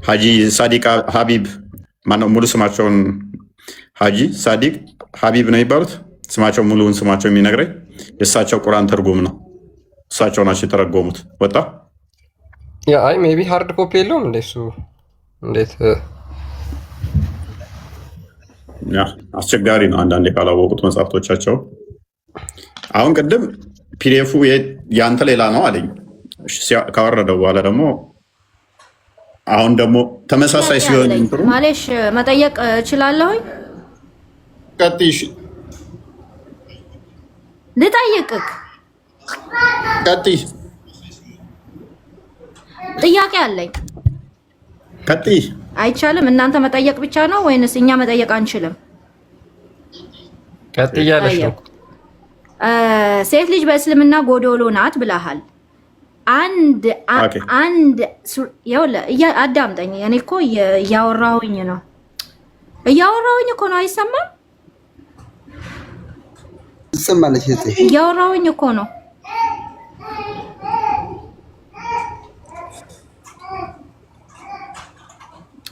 ሀጂ ሳዲቅ ሀቢብ ማነው ሙሉ ስማቸውን? ሀጂ ሳዲቅ ሀቢብ ነው የሚባሉት። ስማቸው ሙሉውን ስማቸው የሚነግረኝ የእሳቸው ቁርአን ትርጉም ነው። እሳቸው ናቸው የተረጎሙት። ወጣ አይ ሜቢ ሃርድ ኮፒ የለውም እንደሱ። እንዴት አስቸጋሪ ነው አንዳንዴ ካላወቁት መጽሐፍቶቻቸው። አሁን ቅድም ፒዲኤፉ ያንተ ሌላ ነው አለኝ። ካወረደው በኋላ ደግሞ አሁን ደግሞ ተመሳሳይ ሲሆን ማለሽ መጠየቅ እችላለሁኝ? ቀጥይ። ልጠይቅህ? ቀጥይ። ጥያቄ አለኝ። ቀጥይ። አይቻልም? እናንተ መጠየቅ ብቻ ነው ወይንስ እኛ መጠየቅ አንችልም? ቀጥይ ያለሽ ነው። ሴት ልጅ በእስልምና ጎዶሎ ናት ብለሃል። አንድ አዳምጠኝ። እኔ እኮ እያወራሁኝ እኮ ነው። አይሰማም? ትሰማለች እህቴ? እያወራሁኝ እኮ ነው።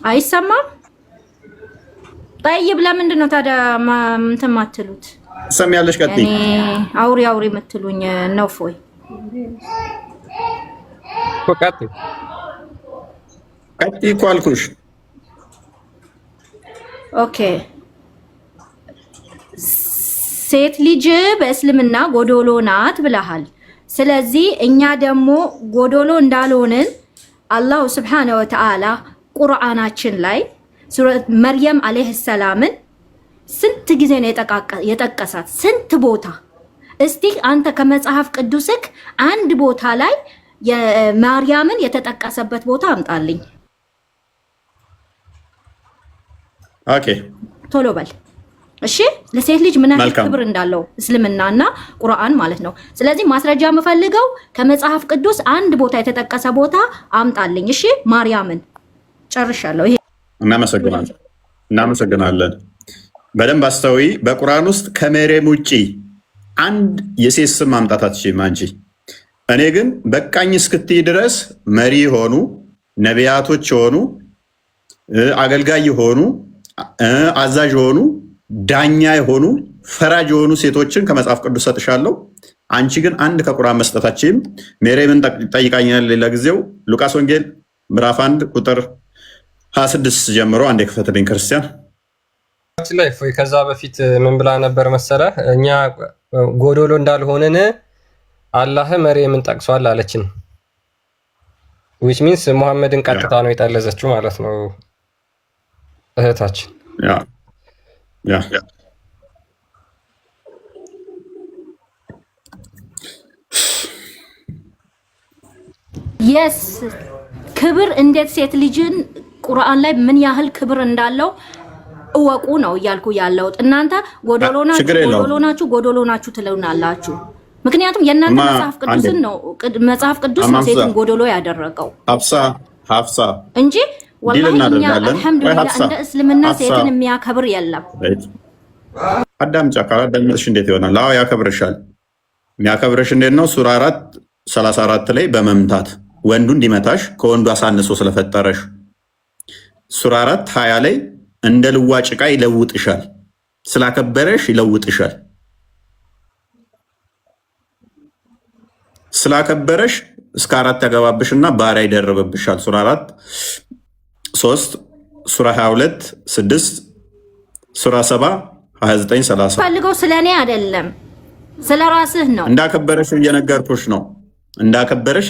አይሰማም? ጠይብ ለምንድን ነው ታዲያ እንትን ማትሉት? ትሰሚያለሽ? ቀጥይ። እኔ አውሪ የምትሉኝ ነው ፎይ? ቀጥይ እኮ አልኩሽ። ኦኬ ሴት ልጅ በእስልምና ጎዶሎ ናት ብለሃል። ስለዚህ እኛ ደግሞ ጎዶሎ እንዳልሆንን አላሁ ስብሓነ ወተዓላ ቁርአናችን ላይ ሱረት መርየም አለይሂ ሰላምን ስንት ጊዜ ነው የጠቀሳት? ስንት ቦታ? እስቲ አንተ ከመጽሐፍ ቅዱስክ አንድ ቦታ ላይ የማርያምን የተጠቀሰበት ቦታ አምጣልኝ። ኦኬ ቶሎ በል እሺ። ለሴት ልጅ ምን ያህል ክብር እንዳለው እስልምናና ቁርአን ማለት ነው። ስለዚህ ማስረጃ የምፈልገው ከመጽሐፍ ቅዱስ አንድ ቦታ የተጠቀሰ ቦታ አምጣልኝ። እሺ ማርያምን ጨርሻለሁ። ይሄ እናመሰግናለን። በደንብ አስተዊ። በቁርአን ውስጥ ከመርየም ውጪ አንድ የሴት ስም ማምጣት አትችይም አንቺ። እኔ ግን በቃኝ እስክትይ ድረስ መሪ የሆኑ ነቢያቶች የሆኑ አገልጋይ የሆኑ አዛዥ የሆኑ ዳኛ የሆኑ ፈራጅ የሆኑ ሴቶችን ከመጽሐፍ ቅዱስ ሰጥሻለሁ። አንቺ ግን አንድ ከቁርአን መስጠታችም መርየምን ጠይቃኛል። ሌላ ጊዜው ሉቃስ ወንጌል ምዕራፍ 1 ቁጥር 26 ጀምሮ አንዴ ክፈትልኝ ክርስቲያን ላይ ፎይ። ከዛ በፊት ምን ብላ ነበር መሰለ? እኛ ጎዶሎ እንዳልሆንን አላህ መርየምን ጠቅሷል አለችን። which means ሙሐመድን ቀጥታ ነው የጠለዘችው ማለት ነው እህታችን። ያ የስ ክብር እንዴት ሴት ልጅን ቁርአን ላይ ምን ያህል ክብር እንዳለው እወቁ ነው እያልኩ ያለሁት። እናንተ ጎዶሎ ናችሁ ትሉናላችሁ። ምክንያቱም የእናንተ መጽሐፍ ቅዱስ ነው ሴትን ጎዶሎ ያደረገው ሀፍሳ እንጂ ወላሂ እኛ አልሐምዱሊላህ እንደ እስልምና ሴትን የሚያከብር የለም። አዳምጫ ካላዳመጥሽ እንዴት ይሆናል? አዎ ያከብርሻል። የሚያከብርሽ እንዴት ነው? ሱራ 4:34 ላይ በመምታት ወንዱ እንዲመታሽ ከወንዱ አሳንሶ ስለፈጠረሽ። ሱራ 4:20 ላይ እንደ ልዋጭ ዕቃ ይለውጥሻል፣ ስላከበረሽ ይለውጥሻል። ስላከበረሽ እስከ 4 ያገባብሽና ባሪያ ይደረበብሻል። ሱራ 4:3 ሱራ 22:6 ሱራ 7:29-30 ፈልገው ስለኔ አይደለም ስለ ራስህ ነው። እንዳከበረሽ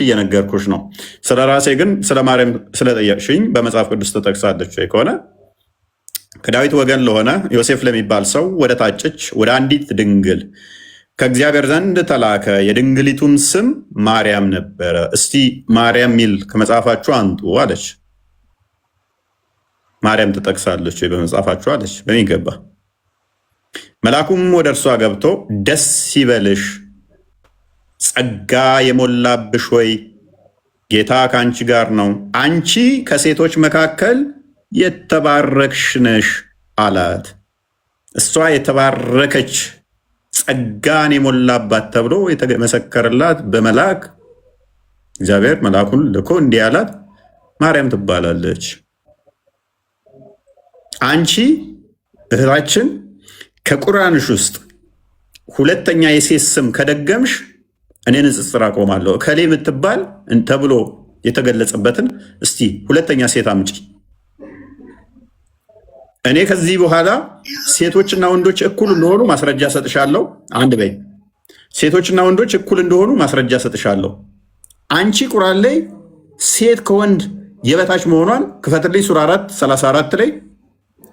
እየነገርኩሽ ነው። ስለ ራሴ ግን ስለ ማርያም ስለጠየቅሽኝ በመጽሐፍ ቅዱስ ተጠቅሳለች ወይ ከሆነ ከዳዊት ወገን ለሆነ ዮሴፍ ለሚባል ሰው ወደ ታጨች ወደ አንዲት ድንግል ከእግዚአብሔር ዘንድ ተላከ። የድንግሊቱም ስም ማርያም ነበረ። እስቲ ማርያም ሚል ከመጽሐፋችሁ አንጡ አለች። ማርያም ትጠቅሳለች ወይ በመጽሐፋችሁ አለች። በሚገባ መልአኩም ወደ እርሷ ገብቶ ደስ ይበልሽ፣ ጸጋ የሞላብሽ ሆይ ጌታ ከአንቺ ጋር ነው፣ አንቺ ከሴቶች መካከል የተባረክሽ ነሽ አላት። እሷ የተባረከች ጸጋን የሞላባት ተብሎ የተመሰከረላት በመልአክ እግዚአብሔር መልአኩን ልኮ እንዲህ አላት፣ ማርያም ትባላለች። አንቺ እህታችን ከቁርአንሽ ውስጥ ሁለተኛ የሴት ስም ከደገምሽ እኔ ንጽጽር አቆማለሁ። እከሌ የምትባል ተብሎ የተገለጸበትን እስቲ ሁለተኛ ሴት አምጪ። እኔ ከዚህ በኋላ ሴቶችና ወንዶች እኩል እንደሆኑ ማስረጃ ሰጥሻለሁ። አንድ በይ። ሴቶችና ወንዶች እኩል እንደሆኑ ማስረጃ ሰጥሻለሁ። አንቺ ቁርአን ላይ ሴት ከወንድ የበታች መሆኗን ክፈትልኝ። ሱራ 4:34 ላይ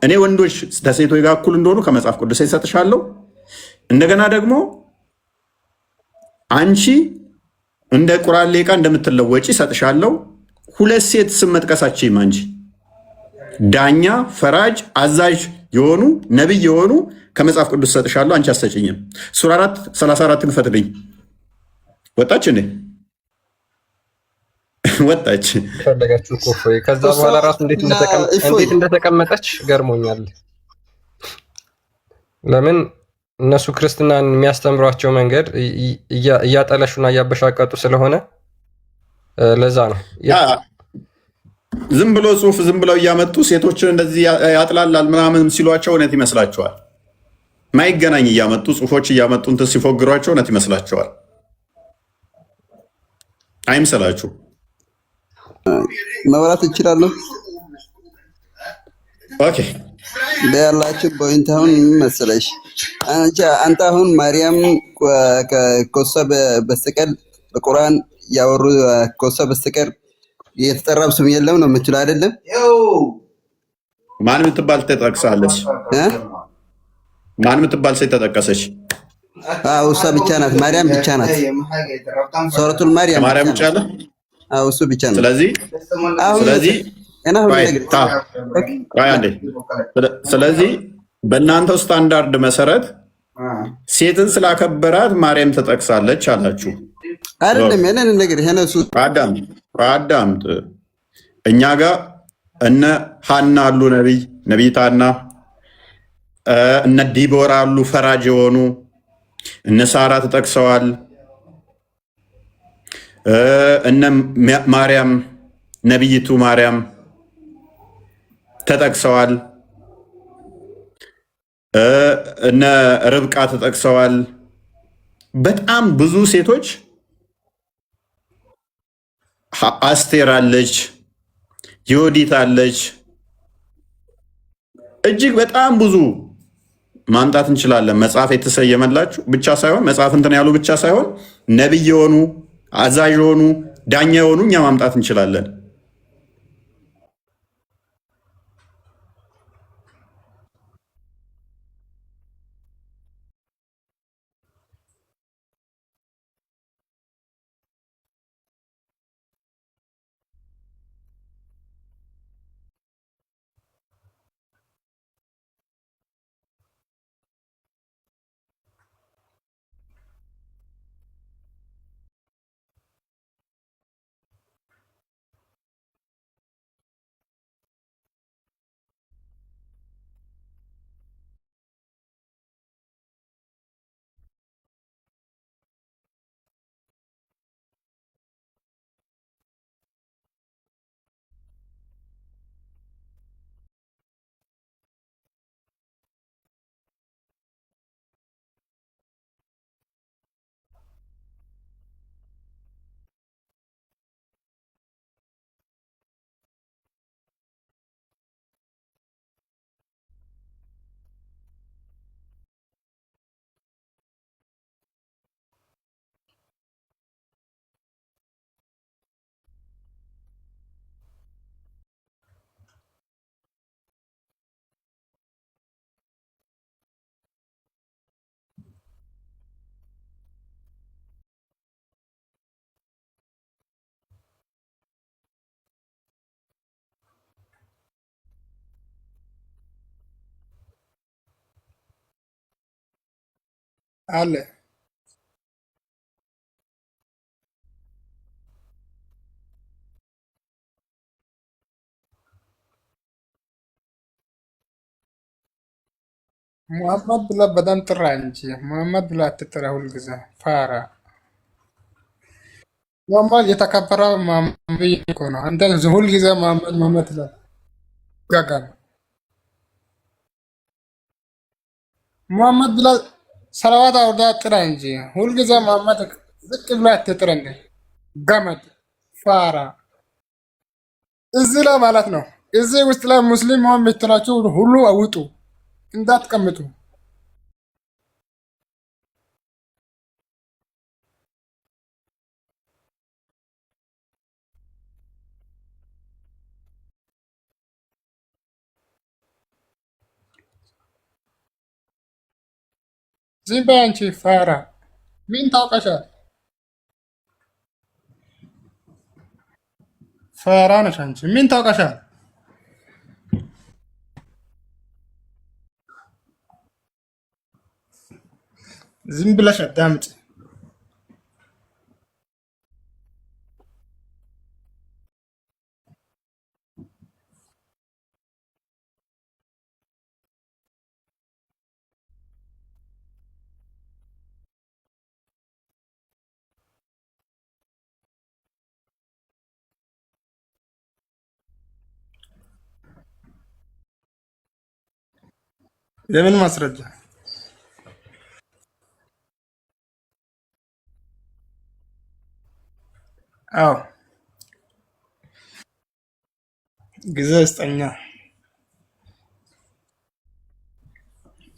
እኔ ወንዶች ከሴቶች ጋር እኩል እንደሆኑ ከመጽሐፍ ቅዱስ ሰጥሻለሁ። እንደገና ደግሞ አንቺ እንደ ቁርአን ሌቃ እንደምትለወጪ ሰጥሻለሁ። ሁለት ሴት ስም መጥቀሳችም አንቺ ዳኛ፣ ፈራጅ፣ አዛዥ የሆኑ ነቢይ የሆኑ ከመጽሐፍ ቅዱስ ሰጥሻለሁ። አንቺ አሰጭኝም። ሱራ 4:34 ክፈትልኝ። ወጣች እንዴ? ወጣች። ፈለጋችሁ እኮ ፎይ። ከዛ በኋላ ራሱ እንዴት እንደተቀመጠች ገርሞኛል። ለምን እነሱ ክርስትናን የሚያስተምሯቸው መንገድ እያጠለሹና እያበሻቀጡ ስለሆነ ለዛ ነው። ዝም ብሎ ጽሁፍ ዝም ብለው እያመጡ ሴቶችን እንደዚህ ያጥላላል ምናምን ሲሏቸው እውነት ይመስላቸዋል? ማይገናኝ እያመጡ ጽሁፎች እያመጡ እንትን ሲፎግሯቸው እውነት ይመስላቸዋል? አይምሰላችሁ። መብራት እችላለሁ። ኦኬ ያላችሁ ፖይንት አሁን መሰለሽ አንተ አሁን ማርያም ከኮሳ በስተቀር በቁርአን ያወሩ ኮሳ በስተቀር የተጠራው ስም የለም ነው የምትለው አይደለም? ማን የምትባል ተጠቅሳለች? ማን የምትባል ሴት ተጠቀሰች? እሷ ብቻ ናት፣ ማርያም ብቻ ናት። ሱረቱል ማርያም ማርያም ብቻ አለ። እሱ ብቻ ነው። ስለዚህ በእናንተው ስታንዳርድ መሰረት ሴትን ስላከበራት ማርያም ተጠቅሳለች አላችሁ አይደለም? ያንን ነገር ያነሱ አዳምጥ። እኛ ጋር እነ ሐና አሉ፣ ነቢይት ሐና፣ እነ ዲቦራ አሉ ፈራጅ የሆኑ እነ ሳራ ተጠቅሰዋል። እነ ማርያም ነቢይቱ ማርያም ተጠቅሰዋል። እነ ርብቃ ተጠቅሰዋል። በጣም ብዙ ሴቶች አስቴር አለች፣ ዮዲት አለች። እጅግ በጣም ብዙ ማምጣት እንችላለን። መጽሐፍ የተሰየመላችሁ ብቻ ሳይሆን መጽሐፍ እንትን ያሉ ብቻ ሳይሆን ነቢይ የሆኑ አዛዥ የሆኑ ዳኛ የሆኑ እኛ ማምጣት እንችላለን። አለ ሙሐመድ ብለህ በደንብ ጥራ እንጂ ሙሐመድ ብለህ አትጥራ። ሁልጊዜ ፋራ ሙሐመድ የተከበረ ነብይ እኮ ነው። አንተ ሁልጊዜ ሙሐመድ ሙሐመድ ትላለህ። ጋጋ ሙሐመድ ብለህ ሰላዋት አውርዳ ጥራ እንጂ ሁልጊዜ ሙሐመድ ዝቅ ብለህ አትጥራ። እንደ ገመድ ፋራ እዚህ ላይ ማለት ነው። እዚህ ውስጥ ላይ ሙስሊም መሆን የምትላችሁ ሁሉ አውጡ፣ እንዳትቀምጡ። ዝም በይ አንቺ ፋራ። ምን ታውቀሻል? ፋራ ነሽ አንቺ። ምን ታውቀሻል? ዝም ብለሽ አዳምጪ። የምን ማስረጃ? አዎ ጊዜ ስጠኛ፣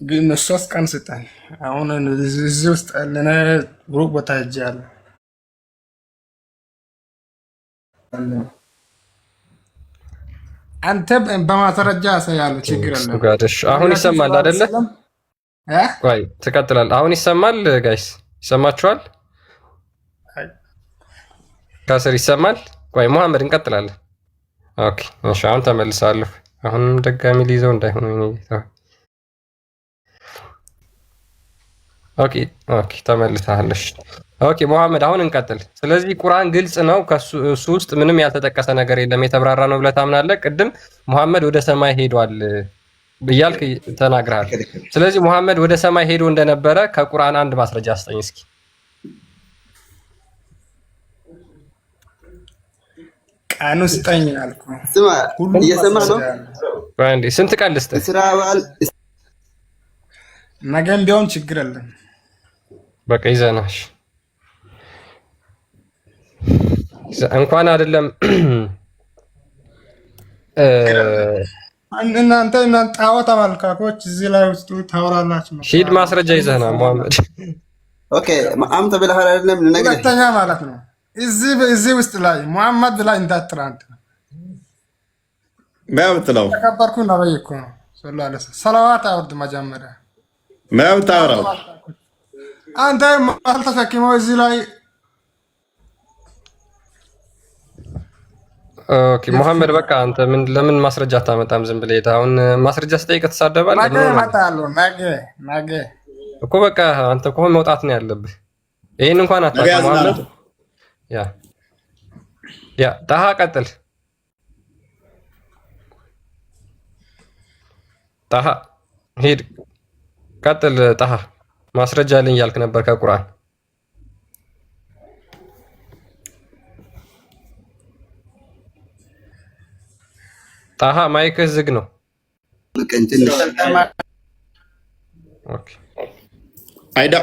ግን 3 ቀን ስጠኝ። አሁን እዚህ ውስጥ ያለነ ሩቅ ቦታ ሄጃለሁ። አንተ በማስረጃ ያሳያለሁ። ችግር የለም። አሁን ይሰማል አይደለ? ቆይ ትቀጥላለህ። አሁን ይሰማል ጋይስ? ይሰማችኋል? ከስር ይሰማል? ቆይ መሐመድ እንቀጥላለን። ኦኬ እሺ፣ አሁን ተመልሳለሁ። አሁንም ደጋሚ ሊይዘው እንዳይሆን ነው ጌታ። ኦኬ ተመልሰሃለሽ። ኦኬ መሐመድ አሁን እንቀጥል። ስለዚህ ቁርአን ግልጽ ነው፣ ከሱ ውስጥ ምንም ያልተጠቀሰ ነገር የለም፣ የተብራራ ነው ብለህ ታምናለህ። ቅድም መሐመድ ወደ ሰማይ ሄዷል ብያልክ ተናግረሃል። ስለዚህ መሐመድ ወደ ሰማይ ሄዶ እንደነበረ ከቁርአን አንድ ማስረጃ አስጠኝ እስኪ። ቀኑ ስጠኝ አልኩህ። ስማ እየሰማህ ነው? አንዴ ስንት ቀን ልስጥህ? ነገም ቢሆን ችግር የለም። በቃ ይዘናሽ እንኳን አይደለም እናንተ ጣዖት አመልካቾች እዚህ ላይ ውስጥ ታወራላችሁ። ሂድ ማስረጃ ይዘህና መሐመድ። ኦኬ አምተ ብለሃል አይደለም? ሁለተኛ ማለት ነው እዚህ ውስጥ ላይ መሐመድ ላይ እንዳትጥራ። አንተ ማውጥለው ተከበርኩ ነብይ እኮ ነው ሰለላሁ ዐለይሂ ወሰለም። ሰላዋት አውርድ መጀመሪያ ማውጣው አንተ አልተፈክመው እዚህ ላይ። ኦኬ መሐመድ በቃ አንተ ለምን ማስረጃ አታመጣም? ዝም ብለህ አሁን ማስረጃ ስጠይቅ ትሳደባለህ። ነገ እኮ በቃ አንተ እኮ መውጣት ነው ያለብህ። ይሄን እንኳን አታውቅም መሐመድ። ያ ጣሃ ቀጥል። ጣሃ ሂድ ቀጥል። ጣሃ ማስረጃ አለኝ እያልክ ነበር ከቁርአን። ጣሃ ማይክህ ዝግ ነው። ኦኬ አይዳ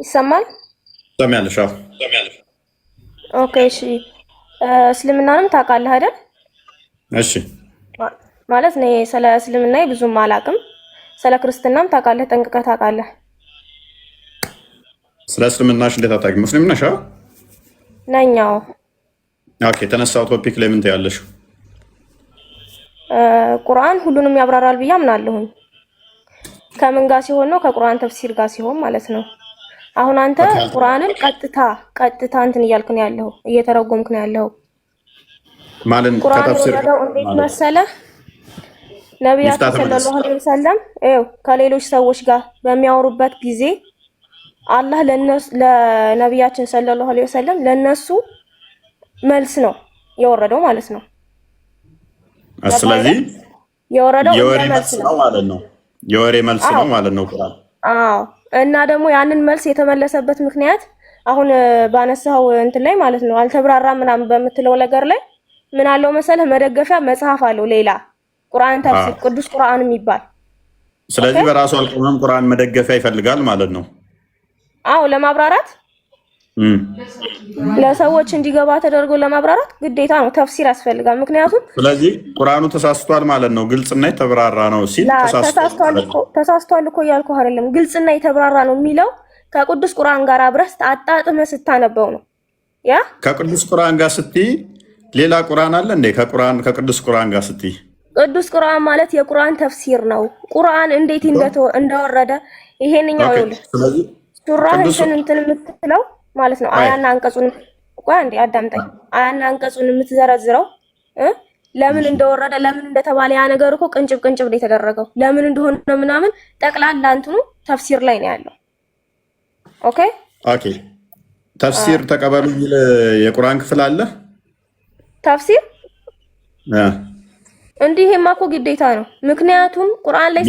ይሰማል? ሰማያለሽ? ኦኬ እሺ። እስልምናንም ታውቃለህ አይደል? እሺ ማለት ነው ስለ እስልምና ብዙም አላውቅም። ስለ ክርስትናም ታውቃለህ? ጠንቅቀህ ታውቃለህ? ስለ እስልምናሽ እንዴት አታውቂም? ሙስሊም ነሽ? ነኛው። ኦኬ የተነሳው ቶፒክ ላይ ምን ታያለሽ? ቁርአን ሁሉንም ያብራራል ብዬ አምናለሁኝ። ከምን ጋር ሲሆን ነው? ከቁርአን ተፍሲር ጋር ሲሆን ማለት ነው። አሁን አንተ ቁርአንን ቀጥታ እንትን እያልክ ነው ያለው፣ እየተረጎምክ ነው ያለው ማለት ከተፍሲር ጋር እንዴት መሰለህ? ነቢያችን ሰለላሁ ዐለይሂ ወሰለም ከሌሎች ሰዎች ጋር በሚያወሩበት ጊዜ አላህ ለነቢያችን ሰለላሁ ዐለይሂ ወሰለም ለነሱ መልስ ነው የወረደው ማለት ነው። ስለዚህ የወረደው መልስ ነው ማለት ነው። የወሬ መልስ ነው ማለት ነው ቁርአን። አዎ። እና ደግሞ ያንን መልስ የተመለሰበት ምክንያት አሁን ባነሳው እንትን ላይ ማለት ነው አልተብራራ ምናምን በምትለው ነገር ላይ ምን አለው መሰለህ? መደገፊያ መጽሐፍ አለው ሌላ ቁርአን ተፍሲር ቅዱስ ቁርአን የሚባል። ስለዚህ በራሱ አልቆመም፣ ቁርአን መደገፊያ ይፈልጋል ማለት ነው። አዎ ለማብራራት ለሰዎች እንዲገባ ተደርጎ ለማብራራት ግዴታ ነው ተፍሲር ያስፈልጋል። ምክንያቱም ስለዚህ ቁርአኑ ተሳስቷል ማለት ነው፣ ግልጽና የተብራራ ነው ሲል ተሳስቷል እኮ እያልኩህ አይደለም። ግልጽና የተብራራ ነው የሚለው ከቅዱስ ቁርአን ጋር አብረህ አጣጥመህ ስታነበው ነው። ያ ከቅዱስ ቁርአን ጋር ስትይ ሌላ ቁርአን አለ እንዴ? ከቅዱስ ቁርአን ጋር ስትይ ቅዱስ ቁርአን ማለት የቁርአን ተፍሲር ነው። ቁርአን እንዴት እንደወረደ ይሄንኛው ይኸውልህ ሱራህን እንትን የምትለው ማለት ነው። አያና አንቀጹን ቆይ አንዴ አዳምጠኝ። አያና አንቀጹን የምትዘረዝረው ለምን እንደወረደ ለምን እንደተባለ ያ ነገር እኮ ቅንጭብ ነው የተደረገው። ለምን እንደሆነ ምናምን ጠቅላላ እንትኑ ተፍሲር ላይ ነው ያለው። ኦኬ ተፍሲር ተቀበሉ የሚል የቁርአን ክፍል አለ። ተፍሲር እንዲህማ እኮ ግዴታ ነው። ምክንያቱም ቁርአን ላይ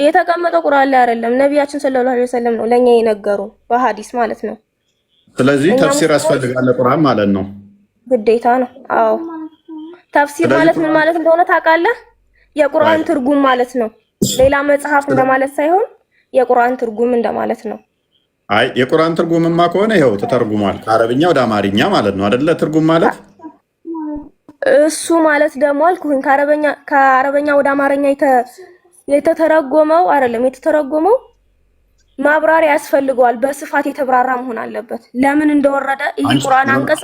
የተቀመጠው ቁርአን ላይ አይደለም፣ ነቢያችን ሰለላሁ ዐለይሂ ወሰለም ነው ለኛ የነገሩ በሐዲስ ማለት ነው። ስለዚህ ተፍሲር ያስፈልጋል ቁርአን ማለት ነው፣ ግዴታ ነው። አዎ ተፍሲር ማለት ምን ማለት እንደሆነ ታውቃለህ? የቁርአን ትርጉም ማለት ነው። ሌላ መጽሐፍ እንደማለት ሳይሆን የቁርአን ትርጉም እንደማለት ነው። አይ የቁርአን ትርጉምማ ከሆነ ይኸው ተተርጉሟል ከአረብኛ ወደ አማርኛ ማለት ነው አይደለ? ትርጉም ማለት እሱ ማለት ደግሞ አልኩኝ ከአረበኛ ወደ አማርኛ የተተረጎመው አይደለም። የተተረጎመው ማብራሪያ ያስፈልገዋል። በስፋት የተብራራ መሆን አለበት። ለምን እንደወረደ ይሄ ቁርአን አንቀጽ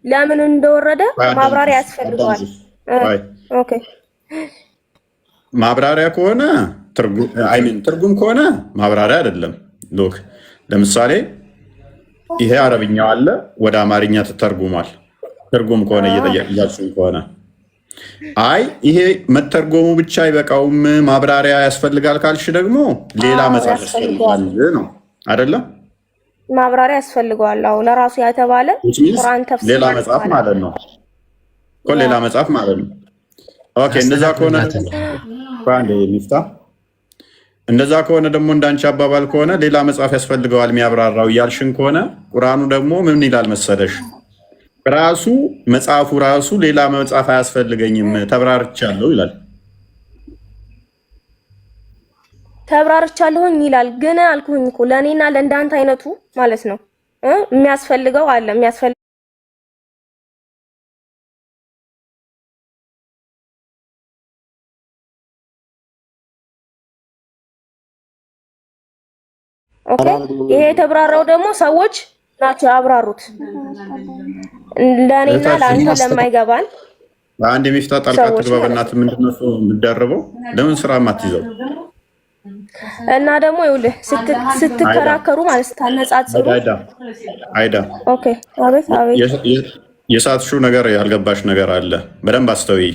ለምን እንደወረደ ማብራሪያ ያስፈልገዋል። ኦኬ ማብራሪያ ከሆነ ትርጉም ከሆነ ማብራሪያ አይደለም። ሎክ ለምሳሌ ይሄ አረብኛው አለ ወደ አማርኛ ተተርጉሟል። ትርጉም ከሆነ እየጠየቅያችሁ ከሆነ አይ ይሄ መተርጎሙ ብቻ አይበቃውም ማብራሪያ ያስፈልጋል ካልሽ ደግሞ ሌላ መጽሐፍ ያስፈልጋል ነው አይደለም? ማብራሪያ ያስፈልገዋል። አዎ ለራሱ የተባለ ቁርአን ተፍሲር ሌላ መጽሐፍ ማለት ነው እኮ ሌላ መጽሐፍ ማለት ነው። ኦኬ እንደዛ ከሆነ ባንዴ ሚፍታ እንደዛ ከሆነ ደግሞ እንዳንቺ አባባል ከሆነ ሌላ መጽሐፍ ያስፈልገዋል የሚያብራራው እያልሽን ከሆነ ቁርአኑ ደግሞ ምን ይላል መሰለሽ? ራሱ መጽሐፉ ራሱ ሌላ መጽሐፍ አያስፈልገኝም ተብራርቻለሁ ይላል። ተብራርቻለሁኝ ይላል። ግን አልኩኝ እኮ ለኔና ለእንዳንተ አይነቱ ማለት ነው የሚያስፈልገው አለ ኦኬ ይሄ የተብራራው ደግሞ ሰዎች ናቸው ያብራሩት። ለኔና ለአንተ ለማይገባን አንድ የሚፍታ ጣልቃ ትግባ በእናትህ። ምንድነው እሱ የምትደርበው? ለምን ስራ ማትይዘው? እና ደግሞ ይኸውልህ ስትከራከሩ ማለት ታነጻጽሩ አይዳ ኦኬ አቤት የሳትሽው ነገር ያልገባሽ ነገር አለ። በደንብ አስተውይ።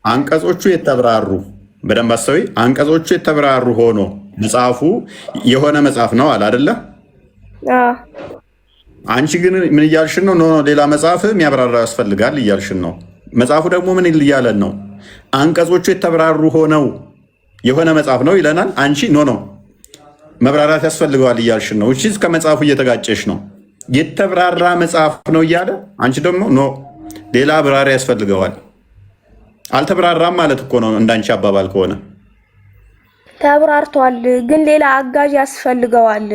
አንቀጾቹ የተብራሩ በደንብ አስተውይ። አንቀጾቹ የተብራሩ ሆኖ መጽሐፉ የሆነ መጽሐፍ ነው አለ አይደለ? አንቺ ግን ምን እያልሽን ነው? ኖ ሌላ መጽሐፍ የሚያብራራ ያስፈልጋል እያልሽን ነው። መጽሐፉ ደግሞ ምን እያለን ነው? አንቀጾቹ የተብራሩ ሆነው የሆነ መጽሐፍ ነው ይለናል። አንቺ ኖ መብራራት ያስፈልገዋል እያልሽን ነው። እሺ ከመጽሐፉ እየተጋጨሽ ነው። የተብራራ መጽሐፍ ነው እያለ አንቺ ደግሞ ኖ ሌላ ብራሪ ያስፈልገዋል። አልተብራራም ማለት እኮ ነው እንዳንቺ አባባል ከሆነ። ተብራርቷል ግን ሌላ አጋዥ ያስፈልገዋል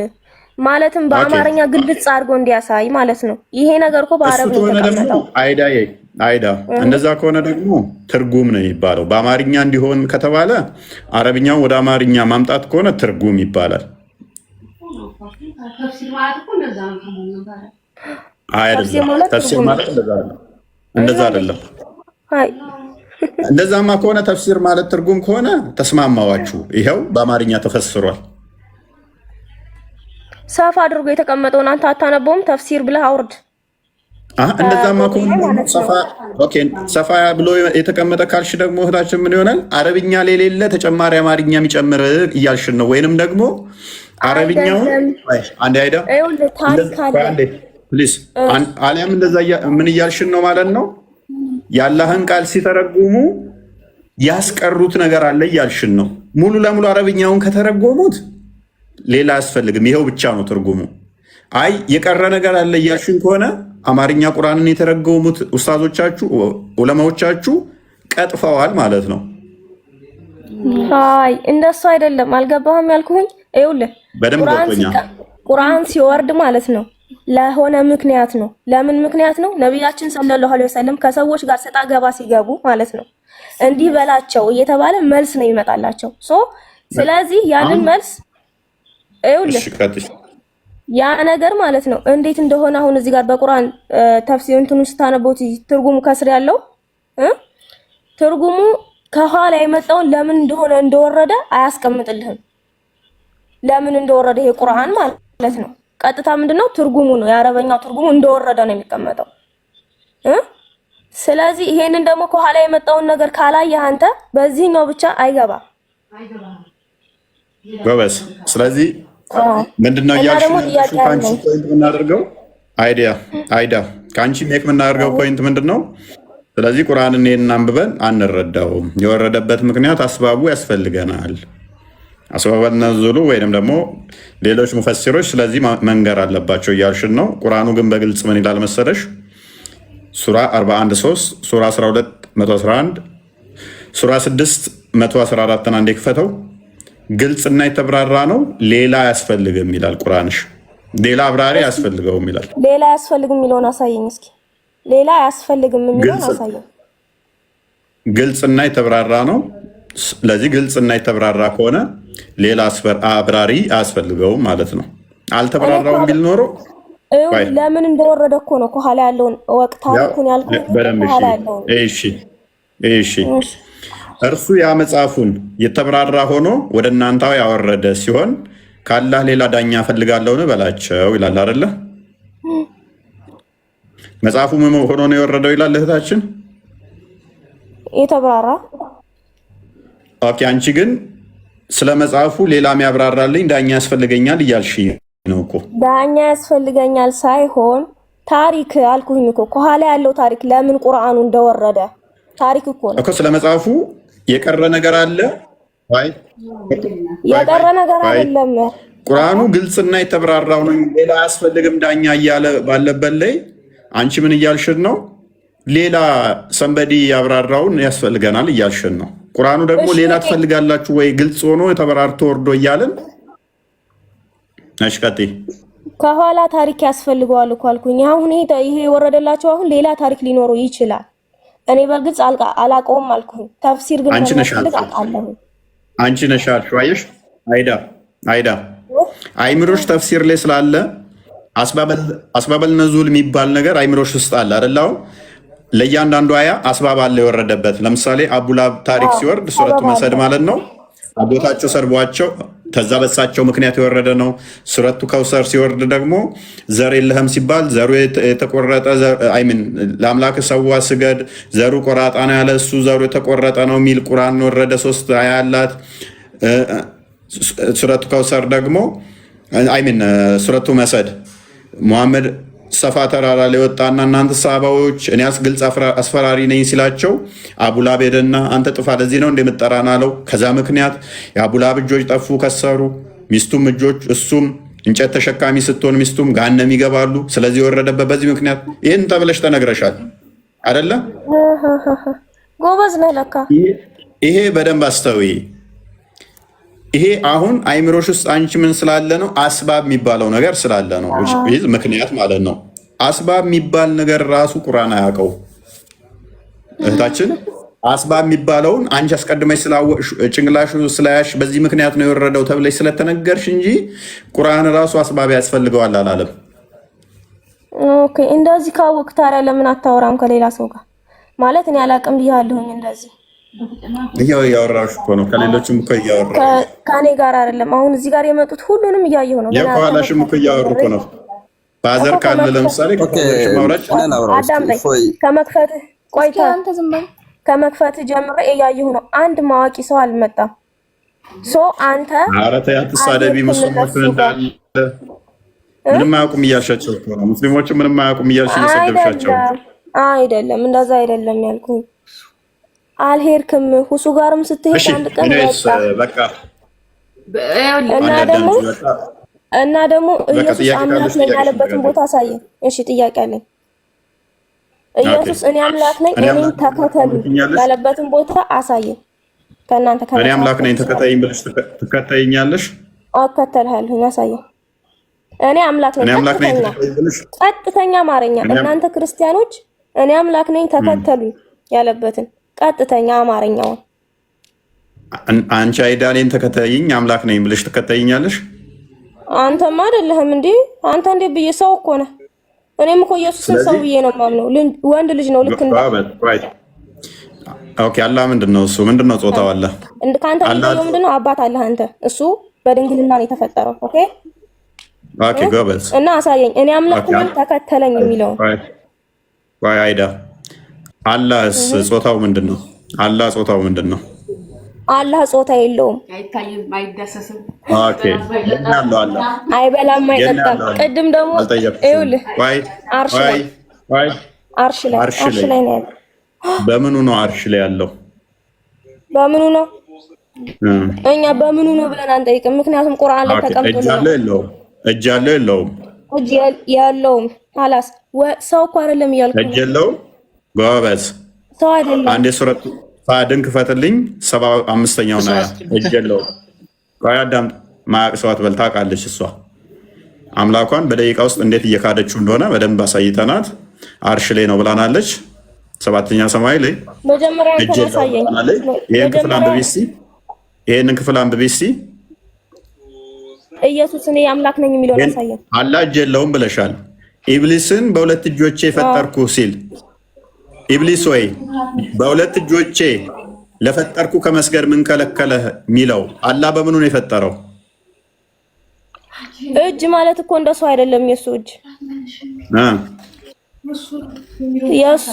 ማለትም በአማርኛ ግልጽ አድርጎ እንዲያሳይ ማለት ነው። ይሄ ነገር እኮ በአረብ ነው የተቀመጠው። አይዳ እንደዛ ከሆነ ደግሞ ትርጉም ነው የሚባለው። በአማርኛ እንዲሆን ከተባለ አረብኛው ወደ አማርኛ ማምጣት ከሆነ ትርጉም ይባላል። ተፍሲር ማለት እንደዛ አይደለም። እንደዛማ ከሆነ ተፍሲር ማለት ትርጉም ከሆነ ተስማማዋችሁ። ይኸው በአማርኛ ተፈስሯል። ሰፋ አድርጎ የተቀመጠውን አንተ አታነበውም? ተፍሲር ብለህ አውርድ። እንደዛማ ከሆነ ሰፋ ብሎ የተቀመጠ ካልሽ ደግሞ እህታችን ምን ይሆናል? አረብኛ የሌለ ተጨማሪ አማርኛ የሚጨምር እያልሽን ነው። ወይንም ደግሞ አረብኛው አንዴ አይዳ ፕሊዝ አሊያም እንደዛ ምን እያልሽን ነው ማለት ነው? የአላህን ቃል ሲተረጉሙ ያስቀሩት ነገር አለ እያልሽን ነው። ሙሉ ለሙሉ አረብኛውን ከተረጎሙት ሌላ አያስፈልግም፣ ይኸው ብቻ ነው ትርጉሙ። አይ የቀረ ነገር አለ እያልሽን ከሆነ አማርኛ ቁርአንን የተረጎሙት ኡስታዞቻችሁ ዑለማዎቻችሁ ቀጥፈዋል ማለት ነው። አይ እንደሱ አይደለም። አልገባህም ያልኩኝ? ይኸውልህ ቁርአን ሲወርድ ማለት ነው ለሆነ ምክንያት ነው። ለምን ምክንያት ነው? ነብያችን ሰለላሁ ዐለይሂ ወሰለም ከሰዎች ጋር ሰጣ ገባ ሲገቡ ማለት ነው እንዲህ በላቸው እየተባለ መልስ ነው ይመጣላቸው። ስለዚህ ያንን መልስ ይኸውልህ ያ ነገር ማለት ነው እንዴት እንደሆነ አሁን እዚህ ጋር በቁርአን ተፍሲር እንትኑ ስታነቦት ትርጉሙ ከስር ያለው ትርጉሙ ከኋላ የመጣውን ለምን እንደሆነ እንደወረደ አያስቀምጥልህም። ለምን እንደወረደ ይሄ ቁርአን ማለት ነው ቀጥታ ምንድነው ትርጉሙ ነው የአረበኛው ትርጉሙ እንደወረደ ነው የሚቀመጠው። ስለዚህ ይሄንን ደግሞ ከኋላ የመጣውን ነገር ካላየህ አንተ በዚህኛው ብቻ አይገባም ጎበዝ። ስለዚህ ምንድነው እያልሽ ካንቺ ፖይንት የምናደርገው አይዳ ካንቺ ሜክ የምናደርገው ፖይንት ምንድነው? ስለዚህ ቁርአንን እናንብበን አንረዳውም። የወረደበት ምክንያት አስባቡ ያስፈልገናል። አስባበ ነዙሉ ወይንም ደግሞ ሌሎች ሙፈሲሮች ስለዚህ መንገር አለባቸው እያልሽን ነው። ቁርአኑ ግን በግልጽ ምን ይላል መሰለሽ? ሱራ 41:3 ሱራ 12:111 ሱራ 6:114 አንዴ ክፈተው። ግልጽና የተብራራ ነው፣ ሌላ አያስፈልግም ይላል ቁርአንሽ። ሌላ አብራሪ አያስፈልገውም ይላል። ሌላ አያስፈልግም የሚለውን አሳየኝ እስኪ። ሌላ አያስፈልግም የሚለውን አሳየኝ። ግልጽና የተብራራ ነው። ስለዚህ ግልጽና የተብራራ ከሆነ ሌላ አብራሪ አያስፈልገውም ማለት ነው። አልተብራራውም ቢል ኖሮ ለምን እንደወረደ እኮ ነው ከኋላ ያለውን ወቅት ታሪኩን ያልኩት። ከኋላ ያለውን እሺ እርሱ ያ መጽሐፉን የተብራራ ሆኖ ወደ እናንተው ያወረደ ሲሆን ካላህ ሌላ ዳኛ ፈልጋለሁን በላቸው ይላል አይደለ? መጽሐፉ ምን ሆኖ ነው የወረደው ይላል እህታችን። የተብራራ ኦኬ። አንቺ ግን ስለ መጽሐፉ ሌላ የሚያብራራልኝ ዳኛ ያስፈልገኛል እያልሽ ነው እኮ። ዳኛ ያስፈልገኛል ሳይሆን ታሪክ አልኩኝ እኮ። ከኋላ ያለው ታሪክ ለምን ቁርአኑ እንደወረደ ታሪክ እኮ ነው እኮ። ስለ መጽሐፉ የቀረ ነገር አለ ወይ? የቀረ ነገር አይደለም። ቁርአኑ ግልጽና የተብራራው ነው፣ ሌላ አያስፈልግም ዳኛ እያለ ባለበት ላይ አንቺ ምን እያልሽን ነው? ሌላ ሰንበዲ ያብራራውን ያስፈልገናል እያልሽን ነው። ቁርአኑ ደግሞ ሌላ ትፈልጋላችሁ ወይ? ግልጽ ሆኖ ተበራርቶ ወርዶ እያለን አሽቀጤ ከኋላ ታሪክ ያስፈልገዋል እኮ አልኩኝ። አሁን ይሄ የወረደላቸው አሁን ሌላ ታሪክ ሊኖረው ይችላል። እኔ በግልጽ አላውቀውም አልኩኝ። ተፍሲር ግን አንቺ ነሽ አልሽው። አየሽ አይዳ አይምሮሽ ተፍሲር ላይ ስላለ አስባበል ነዙል የሚባል ነገር አይምሮሽ ውስጥ አለ አይደል? አሁን ለእያንዳንዱ አያ አስባብ አለ የወረደበት። ለምሳሌ አቡላብ ታሪክ ሲወርድ ሱረቱ መሰድ ማለት ነው። አጎታቸው ሰርቧቸው ከዛ በሳቸው ምክንያት የወረደ ነው። ሱረቱ ከውሰር ሲወርድ ደግሞ ዘር የለህም ሲባል ዘሩ የተቆረጠ አይምን ለአምላክ ሰዋ ስገድ ዘሩ ቆራጣ ነው ያለ እሱ ዘሩ የተቆረጠ ነው የሚል ቁርአን ወረደ። 3 አያ አላት። ሱረቱ ከውሰር ደግሞ አይምን ሱረቱ መሰድ ሙሐመድ ሰፋ ተራራ ላይ ወጣና እናንተ ሰሃባዎች እኔ ግልጽ አስፈራሪ ነኝ ሲላቸው አቡላብ ሄደና አንተ ጥፋ ለዚህ ነው እንደምጠራና አለው። ከዛ ምክንያት የአቡላብ እጆች ጠፉ፣ ከሰሩ። ሚስቱም እጆች እሱም እንጨት ተሸካሚ ስትሆን ሚስቱም ገሃነም ይገባሉ። ስለዚህ የወረደበት በዚህ ምክንያት ይህን ተብለሽ ተነግረሻል አይደለ? ጎበዝ ነህ ለካ። ይሄ በደንብ አስተውይ። ይሄ አሁን አይምሮሽ ውስጥ አንቺ ምን ስላለ ነው? አስባብ የሚባለው ነገር ስላለ ነው። ምክንያት ማለት ነው። አስባብ የሚባል ነገር ራሱ ቁርአን አያውቀው እህታችን። አስባብ የሚባለውን አንቺ አስቀድመሽ ስላወቅሽ ጭንቅላሽ ስላያሽ በዚህ ምክንያት ነው የወረደው ተብለሽ ስለተነገርሽ እንጂ ቁርአን ራሱ አስባብ ያስፈልገዋል አላለም። ኦኬ፣ እንደዚህ ካወቅ ታዲያ ለምን አታወራም ከሌላ ሰው ጋር? ማለት እኔ አላውቅም ብያለሁኝ እንደዚህ ይሄው ያወራሽ እኮ ነው። ከሌሎችም እኮ እያወራ ከኔ ጋር አይደለም። አሁን እዚህ ጋር የመጡት ሁሉንም እያየሁ ነው። የኋላሽም እኮ እያወሩ እኮ ነው። ባዘር ካለ ለምሳሌ ማውራጭ አዳምጠኝ። ከመክፈትህ ቆይታ ከመክፈትህ ጀምሬ እያየሁ ነው። አንድ ማዋቂ ሰው አልመጣም። አንተ ኧረ ተይ አትሳደቢ። ሙስሊሞች እንዳለ ምንም አያውቁም እያልሻቸው እኮ ነው። ሙስሊሞች ምንም አያውቁም እያልሽ እየሰደብሻቸው አይደለም። እንደዛ አይደለም ያልኩኝ። አልሄድክም ሁሱ ጋርም ስትሄድ አንድ ቀን በቃ እና ደግሞ ኢየሱስ አምላክ ነኝ ያለበትን ቦታ አሳየን። እሺ ጥያቄ አለኝ። ኢየሱስ እኔ አምላክ ነኝ እኔን ተከተሉ ያለበትን ቦታ አሳየን። ከእናንተ እኔ አምላክ ነኝ ተከታይኝ ብለሽ ትከታይኛለሽ? እከተልሃለሁ። አሳየን። እኔ አምላክ ነኝ ቀጥተኛ አማርኛ። እናንተ ክርስቲያኖች እኔ አምላክ ነኝ ተከተሉ ያለበትን ቀጥተኛ አማርኛውን አንቺ አይዳ እኔን ተከታይኝ አምላክ ነኝ ብለሽ ትከታይኛለሽ? አንተማ አይደለህም እንዴ? አንተ እንዴ ብዬ ሰው እኮ ነህ። እኔም እኮ ኢየሱስን ሰው ብዬ ነው የማምነው። ወንድ ልጅ ነው ልክ እንደ ኦኬ። አላህ ምንድነው? እሱ ምንድነው? ጾታው አለ ከአንተ ልጅ ምንድነው? አባት አለህ አንተ። እሱ በድንግልና ነው የተፈጠረው። ኦኬ ኦኬ ጎበዝ። እና አሳየኝ እኔ አምላክ ነኝ ተከተለኝ የሚለው ወይ አይዳ አላህስ ጾታው ምንድነው? አላህ ጾታው ምንድነው? አላህ ጾታ የለውም። አይታይም፣ አይዳሰስም። ኦኬ ያለው አላህ አይበላም፣ አይጠጣም። ቅድም ደግሞ ይኸውልህ አርሽ ላይ ነው ያለው። በምኑ ነው አርሽ ላይ ያለው? በምኑ ነው? እኛ በምኑ ነው ብለን አንጠይቅም። ምክንያቱም ቁርአን ላይ ተቀምጦ ነው። እጅ አለው የለውም? እጅ ያለውም ሐላስ ሰው እኮ አይደለም እያልኩ እጅ የለውም። ጎበዝ ሰው አይደለም። አንዴ ሱረቱ ፋድን ክፈትልኝ 75ኛው ነው። እጅ የለውም። ቆይ አዳምጥ። ማያቅ ሰው አትበል። ታውቃለች እሷ አምላኳን በደቂቃ ውስጥ እንዴት እየካደችው እንደሆነ በደንብ አሳይተናት አርሽ ላይ ነው ብላናለች። 7ኛ ሰማይ ላይ መጀመሪያ ተሳየኝ። ይሄን ክፍል አንብቢ እስቲ። ይሄንን ክፍል አንብቢ እስቲ። ኢየሱስ እኔ አምላክ ነኝ የሚለውን አሳየኝ። አላህ እጅ የለውም ብለሻል። ኢብሊስን በሁለት እጆቼ ፈጠርኩ ሲል ኢብሊስ ወይ በሁለት እጆቼ ለፈጠርኩ ከመስገድ ምን ከለከለህ የሚለው አላህ በምኑ ነው የፈጠረው? እጅ ማለት እኮ እንደሱ አይደለም። የሱ እጅ የሱ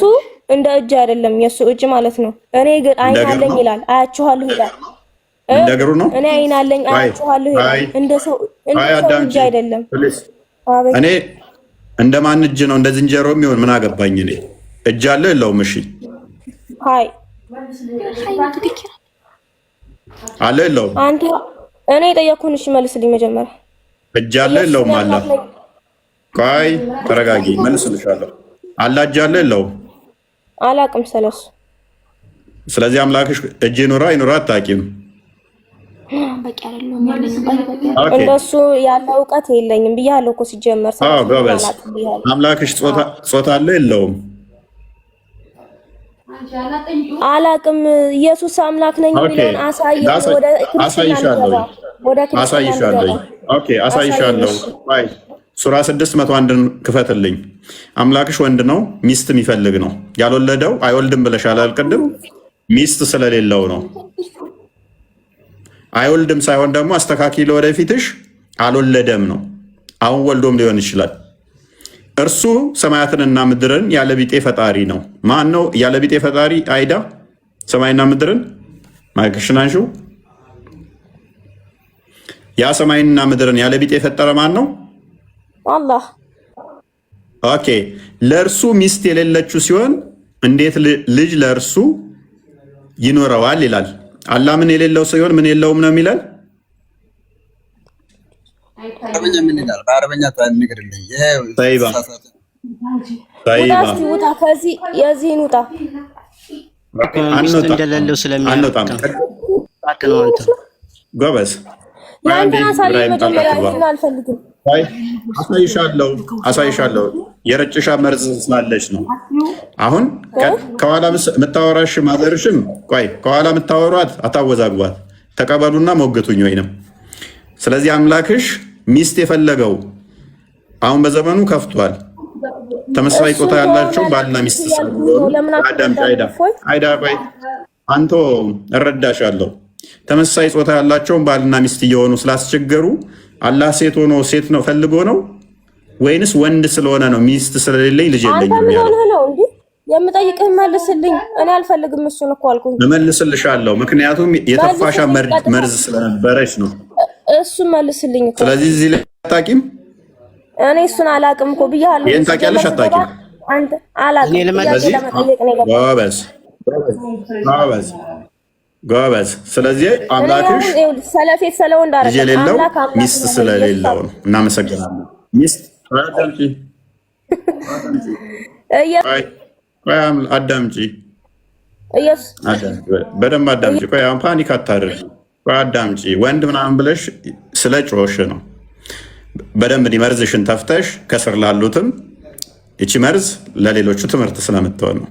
እንደ እጅ አይደለም። የሱ እጅ ማለት ነው። እኔ ግን አይን አለኝ ይላል፣ አያችኋለሁ ይላል። እንደ እግሩ ነው። እኔ አይን አለኝ አያችኋለሁ ይላል። እንደ ሰው እጅ አይደለም። እኔ እንደ ማን እጅ ነው? እንደ ዝንጀሮ የሚሆን ምን አገባኝ እኔ። እጅ አለው የለውም? እሺ ሃይ አለ የለውም? አንተ እኔ የጠየኩህን እሺ መልስልኝ መጀመሪያ። እጅ አለ የለውም? አላህ ቆይ ተረጋጊ፣ መልስልሻለሁ። አላህ እጅ አለ የለውም? አላቅም ስለሱ። ስለዚህ አምላክሽ እጅ ይኑራ አይኑራ አታውቂም። በቂ አይደለም ያለኝ እንደሱ ያለ እውቀት የለኝም ብያለሁ እኮ ሲጀመር። አምላክሽ ጾታ አለ የለውም? አላቅም። ኢየሱስ አምላክ ነኝ የሚለውን አሳየኝ። ወደ አሳይሻለሁ። ኦኬ አሳይሻለሁ። አይ ሱራ 601ን ክፈትልኝ። አምላክሽ ወንድ ነው፣ ሚስት የሚፈልግ ነው። ያልወለደው አይወልድም ብለሻል አልቅድም? ሚስት ስለሌለው ነው። አይወልድም ሳይሆን ደግሞ አስተካኪ ለወደፊትሽ አልወለደም ነው። አሁን ወልዶም ሊሆን ይችላል። እርሱ ሰማያትንና ምድርን ያለቢጤ ፈጣሪ ነው። ማን ነው ያለቢጤ ፈጣሪ? አይዳ ሰማይና ምድርን ማይክሽን አንሹ። ያ ሰማይና ምድርን ያለቢጤ የፈጠረ ማን ነው? አላህ። ኦኬ ለእርሱ ሚስት የሌለችው ሲሆን እንዴት ልጅ ለእርሱ ይኖረዋል ይላል። አላህ ምን የሌለው ሲሆን ምን የለውም ነው የሚላል። አረበኛ ምን ይላል? በአረበኛ ንገርልኝ። ውጣ ከዚህ የዚህን ውጣ። እንደሌለው አንወጣም። ጎበዝ ያንተን አሳየኝ መጀመሪያ። አልፈልግም። አሳይሻለሁ። የረጭሻ መርዝ ስላለች ነው። አሁን ከኋላ የምታወራሽ ማዘርሽም ቆይ ከኋላ የምታወሯት አታወዛግቧት፣ ተቀበሉና ሞግቱኝ ወይንም። ስለዚህ አምላክሽ ሚስት የፈለገው አሁን በዘመኑ ከፍቷል። ተመሳሳይ ጾታ ያላቸው ባልና ሚስት አይዳ ቆይ አንተ እረዳሻለሁ። ተመሳሳይ ጾታ ያላቸውን ባልና ሚስት እየሆኑ ስላስቸገሩ አላህ ሴት ሆኖ ሴት ነው ፈልጎ ነው ወይንስ ወንድ ስለሆነ ነው? ሚስት ስለሌለኝ ልጅ የለኝም ያለው። የምጠይቅህ መልስልኝ። እኔ አልፈልግም እሱን እኮ አልኩኝ። እመልስልሻለሁ፣ ምክንያቱም የተፋሻ መርዝ ስለነበረች ነው። እሱን መልስልኝ እኮ። ስለዚህ እዚህ ላይ አታውቂም? እኔ እሱን አላውቅም እኮ ብያለሁ። ይሄን ታውቂያለሽ? አታውቂም? አንተ አላውቅም። ጎበዝ። ስለዚህ አምላክሽ ሰለፌት ስለወንድ ልጅ የሌለው ሚስት ስለሌለው ነው። እናመሰግናለን። ሚስት አዳምጪ፣ በደንብ አዳምጪ። ቆይ አሁን ፓኒክ አታድርጊ። ቆይ አዳምጪ። ወንድ ምናምን ብለሽ ስለ ጮሽ ነው። በደንብ መርዝሽን ተፍተሽ ከስር ላሉትም እቺ መርዝ ለሌሎቹ ትምህርት ስለምትሆን ነው።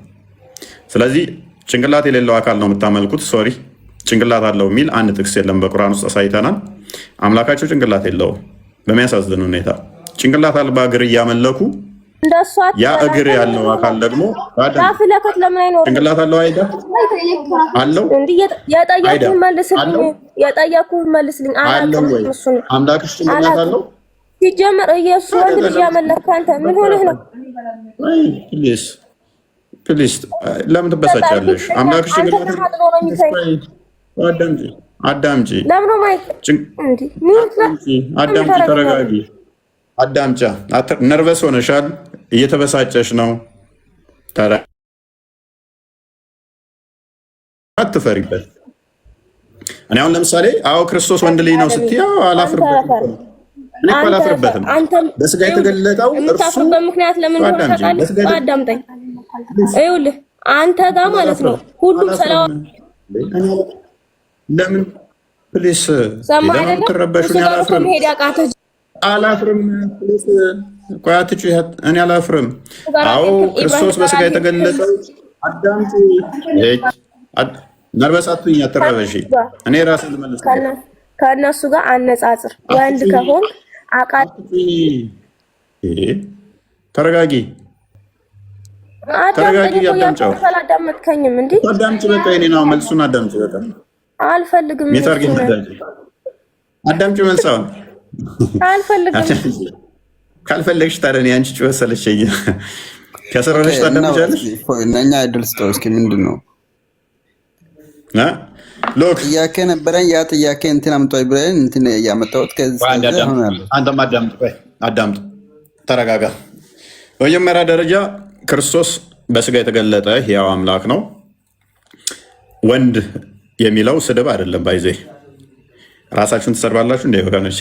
ስለዚህ ጭንቅላት የሌለው አካል ነው የምታመልኩት። ሶሪ ጭንቅላት አለው የሚል አንድ ጥቅስ የለም በቁርአን ውስጥ አሳይተናል። አምላካቸው ጭንቅላት የለውም። በሚያሳዝን ሁኔታ ጭንቅላት አልባ እግር እያመለኩ ያ እግር ያለው አካል ደግሞ ጭንቅላት አለው። አይዳ አለው። የጠየኩህን መልስልኝ። አምላክሽ ጭንቅላት አለው? ሲጀመር ኢየሱስ ወንድ ልጅ ያመለክ አንተ ምን ሆነህ ነው? ፕሊስ ለምን ትበሳጫለሽ? አምላክሽ አዳምጪ፣ አዳምጪ፣ ተረጋጊ፣ አዳምጫ። ነርቨስ ሆነሻል፣ እየተበሳጨሽ ነው። አትፈሪበት። እኔ አሁን ለምሳሌ አዎ ክርስቶስ ወንድ ልጅ ነው ስትይ አላፍርበት። እኔ እኮ አላፍርበትም። በስጋ የተገለጠው እርሱ የምታፍርበት ምክንያት ለምን እንደሆነ ታውቃለህ? አዳምጠኝ። ይኸውልህ አንተ ጋር ማለት ነው ሁሉም ሰላም ለምን ፕሊስ ለምን ትረበሹኝ? አላፍርም ፕሊስ ቆይ አትጩ። እኔ አላፍርም። አዎ ክርስቶስ በስጋ የተገለጠው አዳምጪ። ነርበሳቱኝ አትረበሺ። እኔ ራሴ ልመልስ ከእነሱ ጋር አነጻጽር። ወንድ ከሆንክ ተረጋጊ፣ ተረጋጊ። አዳምጪው። አላዳመጥከኝም እንዴ? አዳምጪ በቃ የኔ ነው መልሱን አዳምጪ። በቃ አልፈልግም። አዳምጪ መልሳውን አልፈልግም። ካልፈለግሽ ታዲያ እኔ አንቺ ጩኸት ሰለቸኝ። ከሰረረሽ ታዳምጫለሽ። እኛ አይደል ስጠው እስኪ ምንድን ነው ጥያቄ ነበረኝ። ያ ጥያቄ እንትን አምጣው ብለን እንትን ያመጣሁት አንተም አዳምጥ፣ ተረጋጋ። በመጀመሪያ ደረጃ ክርስቶስ በስጋ የተገለጠ ሕያው አምላክ ነው። ወንድ የሚለው ስድብ አይደለም። ባይዜ ራሳችሁን ትሰድባላችሁ እንደ ወገኖቼ።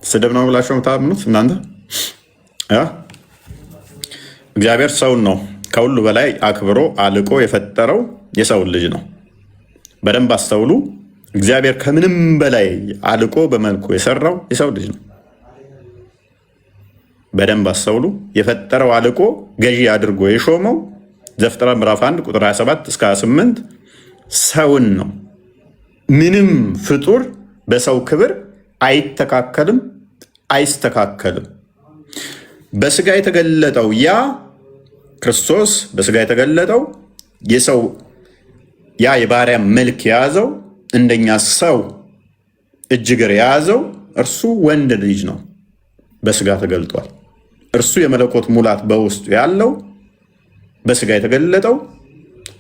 ስድብ ነው ብላችሁ የምታምኑት እናንተ። እግዚአብሔር ሰውን ነው ከሁሉ በላይ አክብሮ አልቆ የፈጠረው የሰውን ልጅ ነው። በደንብ አስተውሉ። እግዚአብሔር ከምንም በላይ አልቆ በመልኩ የሰራው የሰው ልጅ ነው። በደንብ አስተውሉ። የፈጠረው አልቆ ገዢ አድርጎ የሾመው ዘፍጥረት ምዕራፍ 1 ቁጥር 27 እስከ 28 ሰውን ነው። ምንም ፍጡር በሰው ክብር አይተካከልም፣ አይስተካከልም። በስጋ የተገለጠው ያ ክርስቶስ በስጋ የተገለጠው የሰው ያ የባሪያ መልክ የያዘው እንደኛ ሰው እጅ እግር የያዘው እርሱ ወንድ ልጅ ነው። በስጋ ተገልጧል። እርሱ የመለኮት ሙላት በውስጡ ያለው በስጋ የተገለጠው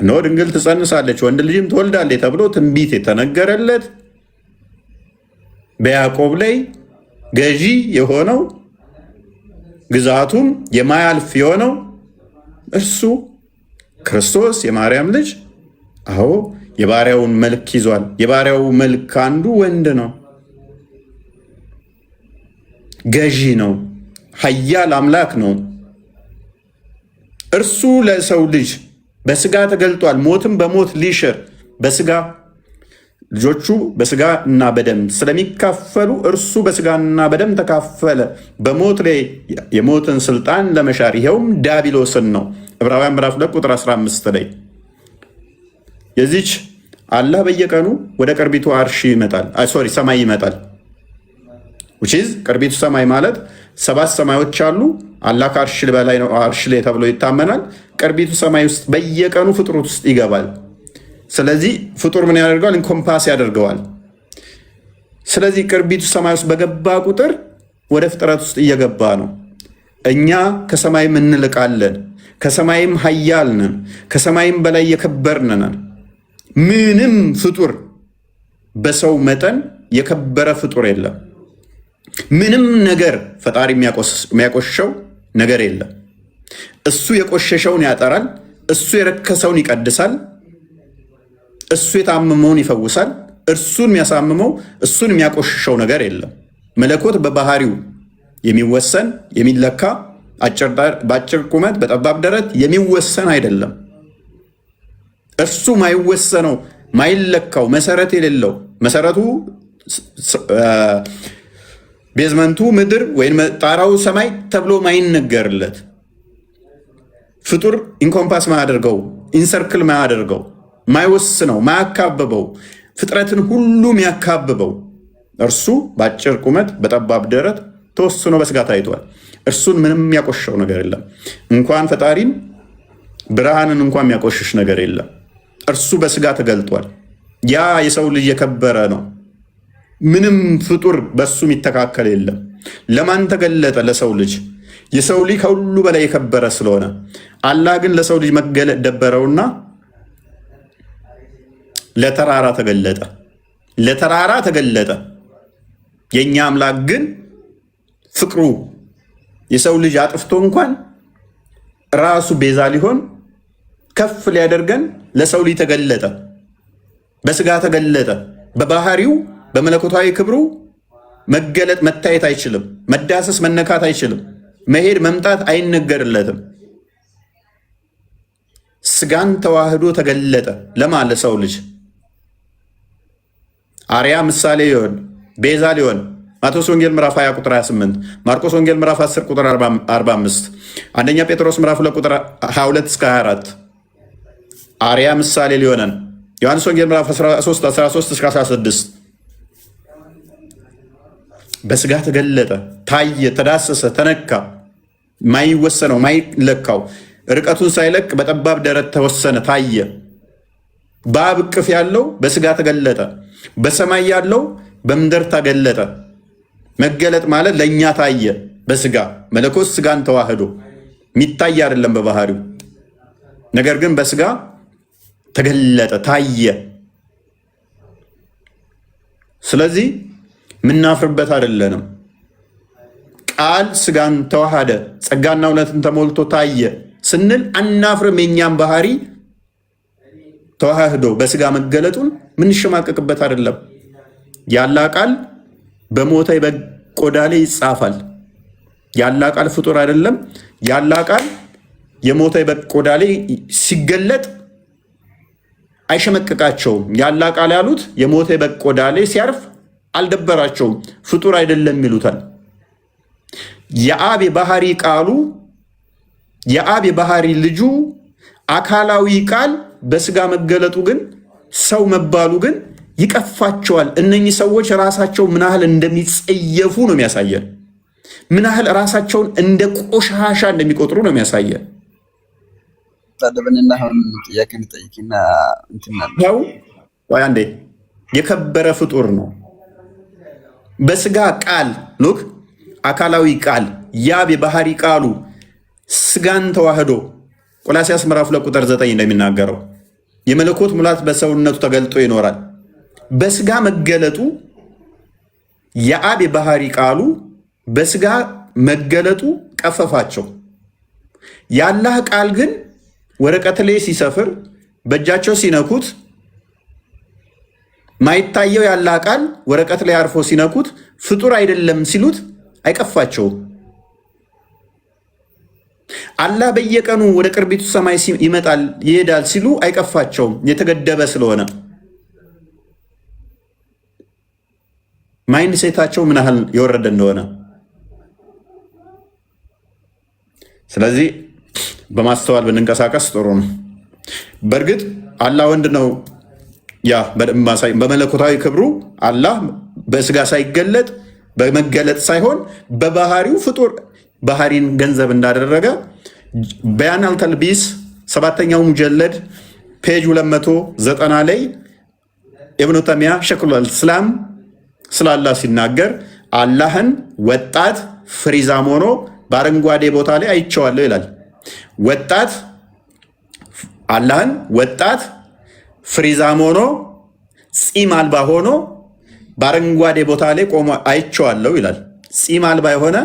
እነሆ ድንግል ትጸንሳለች ወንድ ልጅም ትወልዳለች ተብሎ ትንቢት የተነገረለት በያዕቆብ ላይ ገዢ የሆነው ግዛቱም የማያልፍ የሆነው እርሱ ክርስቶስ የማርያም ልጅ። አዎ የባሪያውን መልክ ይዟል። የባሪያው መልክ አንዱ ወንድ ነው። ገዢ ነው። ኃያል አምላክ ነው። እርሱ ለሰው ልጅ በስጋ ተገልጧል። ሞትም በሞት ሊሽር በስጋ ልጆቹ በስጋ እና በደም ስለሚካፈሉ እርሱ በስጋና በደም ተካፈለ፣ በሞት ላይ የሞትን ስልጣን ለመሻር ይኸውም ዲያብሎስን ነው። ዕብራውያን ምዕራፍ 2 ቁጥር 15 ላይ የዚች አላህ በየቀኑ ወደ ቅርቢቱ አርሺ ይመጣል፣ ሰማይ ይመጣል። ቅርቢቱ ሰማይ ማለት 7 ሰማዮች አሉ። አላህ ከአርሽ በላይ ነው፣ አርሽ ላይ ተብሎ ይታመናል። ቅርቢቱ ሰማይ ውስጥ በየቀኑ ፍጥረት ውስጥ ይገባል። ስለዚህ ፍጡር ምን ያደርገዋል? ኢንኮምፓስ ያደርገዋል። ስለዚህ ቅርቢቱ ሰማይ ውስጥ በገባ ቁጥር ወደ ፍጥረት ውስጥ እየገባ ነው። እኛ ከሰማይም እንልቃለን፣ ከሰማይም ኃያል ነን፣ ከሰማይም በላይ የከበርን ነን። ምንም ፍጡር በሰው መጠን የከበረ ፍጡር የለም። ምንም ነገር ፈጣሪ የሚያቆሸው ነገር የለም። እሱ የቆሸሸውን ያጠራል፣ እሱ የረከሰውን ይቀድሳል፣ እሱ የታመመውን ይፈውሳል። እርሱን የሚያሳምመው እሱን የሚያቆሽሸው ነገር የለም። መለኮት በባህሪው የሚወሰን የሚለካ በአጭር ቁመት በጠባብ ደረት የሚወሰን አይደለም። እርሱ ማይወሰነው ማይለካው መሰረት የሌለው መሰረቱ ቤዝመንቱ ምድር ወይም ጣራው ሰማይ ተብሎ ማይነገርለት ፍጡር ኢንኮምፓስ ማያደርገው ኢንሰርክል ማያደርገው ማይወስነው ማያካብበው ፍጥረትን ሁሉ የሚያካብበው እርሱ በአጭር ቁመት በጠባብ ደረት ተወስኖ በስጋ ታይቷል። እርሱን ምንም የሚያቆሽሸው ነገር የለም። እንኳን ፈጣሪን ብርሃንን እንኳን የሚያቆሽሽ ነገር የለም። እርሱ በስጋ ተገልጧል። ያ የሰው ልጅ የከበረ ነው። ምንም ፍጡር በሱ የሚተካከል የለም። ለማን ተገለጠ? ለሰው ልጅ። የሰው ልጅ ከሁሉ በላይ የከበረ ስለሆነ አላህ ግን ለሰው ልጅ መገለጥ ደበረውና ለተራራ ተገለጠ። ለተራራ ተገለጠ። የኛ አምላክ ግን ፍቅሩ የሰው ልጅ አጥፍቶ እንኳን ራሱ ቤዛ ሊሆን ከፍ ሊያደርገን ለሰው ልጅ ተገለጠ። በስጋ ተገለጠ። በባህሪው በመለኮታዊ ክብሩ መገለጥ መታየት አይችልም። መዳሰስ መነካት አይችልም። መሄድ መምጣት አይነገርለትም። ስጋን ተዋህዶ ተገለጠ ለማለ ሰው ልጅ አርያ ምሳሌ ሊሆን ቤዛ ሊሆን ማቴዎስ ወንጌል ምዕራፍ 20 ቁጥር 28፣ ማርቆስ ወንጌል ምዕራፍ 10 ቁጥር 45፣ አንደኛ ጴጥሮስ ምዕራፍ 2 ቁጥር 22 እስከ 24 አርያ ምሳሌ ሊሆነን ዮሐንስ ወንጌል ምዕራፍ 13 13 እስከ 16 በስጋ ተገለጠ፣ ታየ፣ ተዳሰሰ፣ ተነካ። ማይወሰነው ማይለካው ርቀቱን ሳይለቅ በጠባብ ደረት ተወሰነ፣ ታየ። በአብ እቅፍ ያለው በስጋ ተገለጠ፣ በሰማይ ያለው በምድር ተገለጠ። መገለጥ ማለት ለእኛ ታየ በስጋ መለኮት ስጋን ተዋህዶ የሚታይ አይደለም በባህሪው፣ ነገር ግን በስጋ ተገለጠ፣ ታየ። ስለዚህ ምናፍርበት አይደለንም። ቃል ስጋን ተዋሃደ ጸጋና እውነትን ተሞልቶ ታየ ስንል አናፍርም። የኛም ባህሪ ተዋህዶ በስጋ መገለጡን ምንሸማቀቅበት አይደለም። ያላ ቃል በሞተ በግ ቆዳ ላይ ይጻፋል። ያላ ቃል ፍጡር አይደለም። ያላ ቃል የሞተ በግ ቆዳ ላይ ሲገለጥ አይሸመቅቃቸውም። ያላ ቃል ያሉት የሞተ በግ ቆዳ ላይ ሲያርፍ አልደበራቸውም። ፍጡር አይደለም ይሉታል። የአብ የባህሪ ቃሉ የአብ የባህሪ ልጁ አካላዊ ቃል በስጋ መገለጡ ግን ሰው መባሉ ግን ይቀፋቸዋል። እነኚህ ሰዎች ራሳቸው ምን ያህል እንደሚጸየፉ ነው የሚያሳየን። ምን ያህል ራሳቸውን እንደ ቆሻሻ እንደሚቆጥሩ ነው የሚያሳየን። ታደበንና አሁን ጥያቄ እንጠይቅና ነው ወይ አንዴ የከበረ ፍጡር ነው። በስጋ ቃል ሉክ አካላዊ ቃል ያብ የባህሪ ቃሉ ስጋን ተዋህዶ ቆላስይስ ምዕራፍ 2 ቁጥር 9 እንደሚናገረው የመለኮት ሙላት በሰውነቱ ተገልጦ ይኖራል። በስጋ መገለጡ የአብ የባህሪ ቃሉ በስጋ መገለጡ ቀፈፋቸው። የአላህ ቃል ግን ወረቀት ላይ ሲሰፍር በእጃቸው ሲነኩት ማይታየው ያላህ ቃል ወረቀት ላይ አርፎ ሲነኩት ፍጡር አይደለም ሲሉት አይቀፋቸውም። አላህ በየቀኑ ወደ ቅርቢቱ ሰማይ ይመጣል ይሄዳል ሲሉ አይቀፋቸውም፣ የተገደበ ስለሆነ። ማይንድ ሴታቸው ምን ያህል የወረደ እንደሆነ። ስለዚህ በማስተዋል ብንንቀሳቀስ ጥሩ ነው። በእርግጥ አላህ ወንድ ነው። ያ በመለኮታዊ ክብሩ አላህ በስጋ ሳይገለጥ በመገለጥ ሳይሆን በባህሪው ፍጡር ባህሪን ገንዘብ እንዳደረገ በያን አልተልቢስ 7ኛው ሙጀለድ ፔጅ 290 ላይ ኢብኑ ተይሚያ ሸክሉል እስላም ስለ አላህ ሲናገር አላህን ወጣት ፍሪዛም ሆኖ በአረንጓዴ ቦታ ላይ አይቼዋለሁ ይላል። ወጣት አላህን ወጣት ፍሪዛም ሆኖ ፂም አልባ ሆኖ በአረንጓዴ ቦታ ላይ ቆሞ አይቼዋለሁ ይላል። ፂም አልባ የሆነ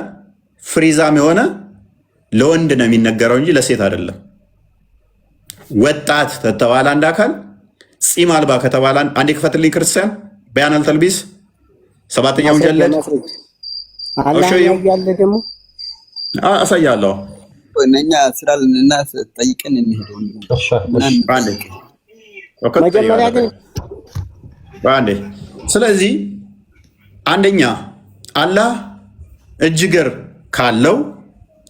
ፍሪዛም የሆነ ለወንድ ነው የሚነገረው እንጂ ለሴት አይደለም። ወጣት ተተባለ አንድ አካል፣ ፂም አልባ ከተባለ አንዴ ክፈትልኝ ክርስቲያን በያን አልተልቢስ 7ኛው ሙጀለድ ያለ ደግሞ አሳያለሁ። እኛ ስላልንና ጠይቀን እንሄደው መጀመሪያ ግን ባንዴ። ስለዚህ አንደኛ አላህ እጅግር ካለው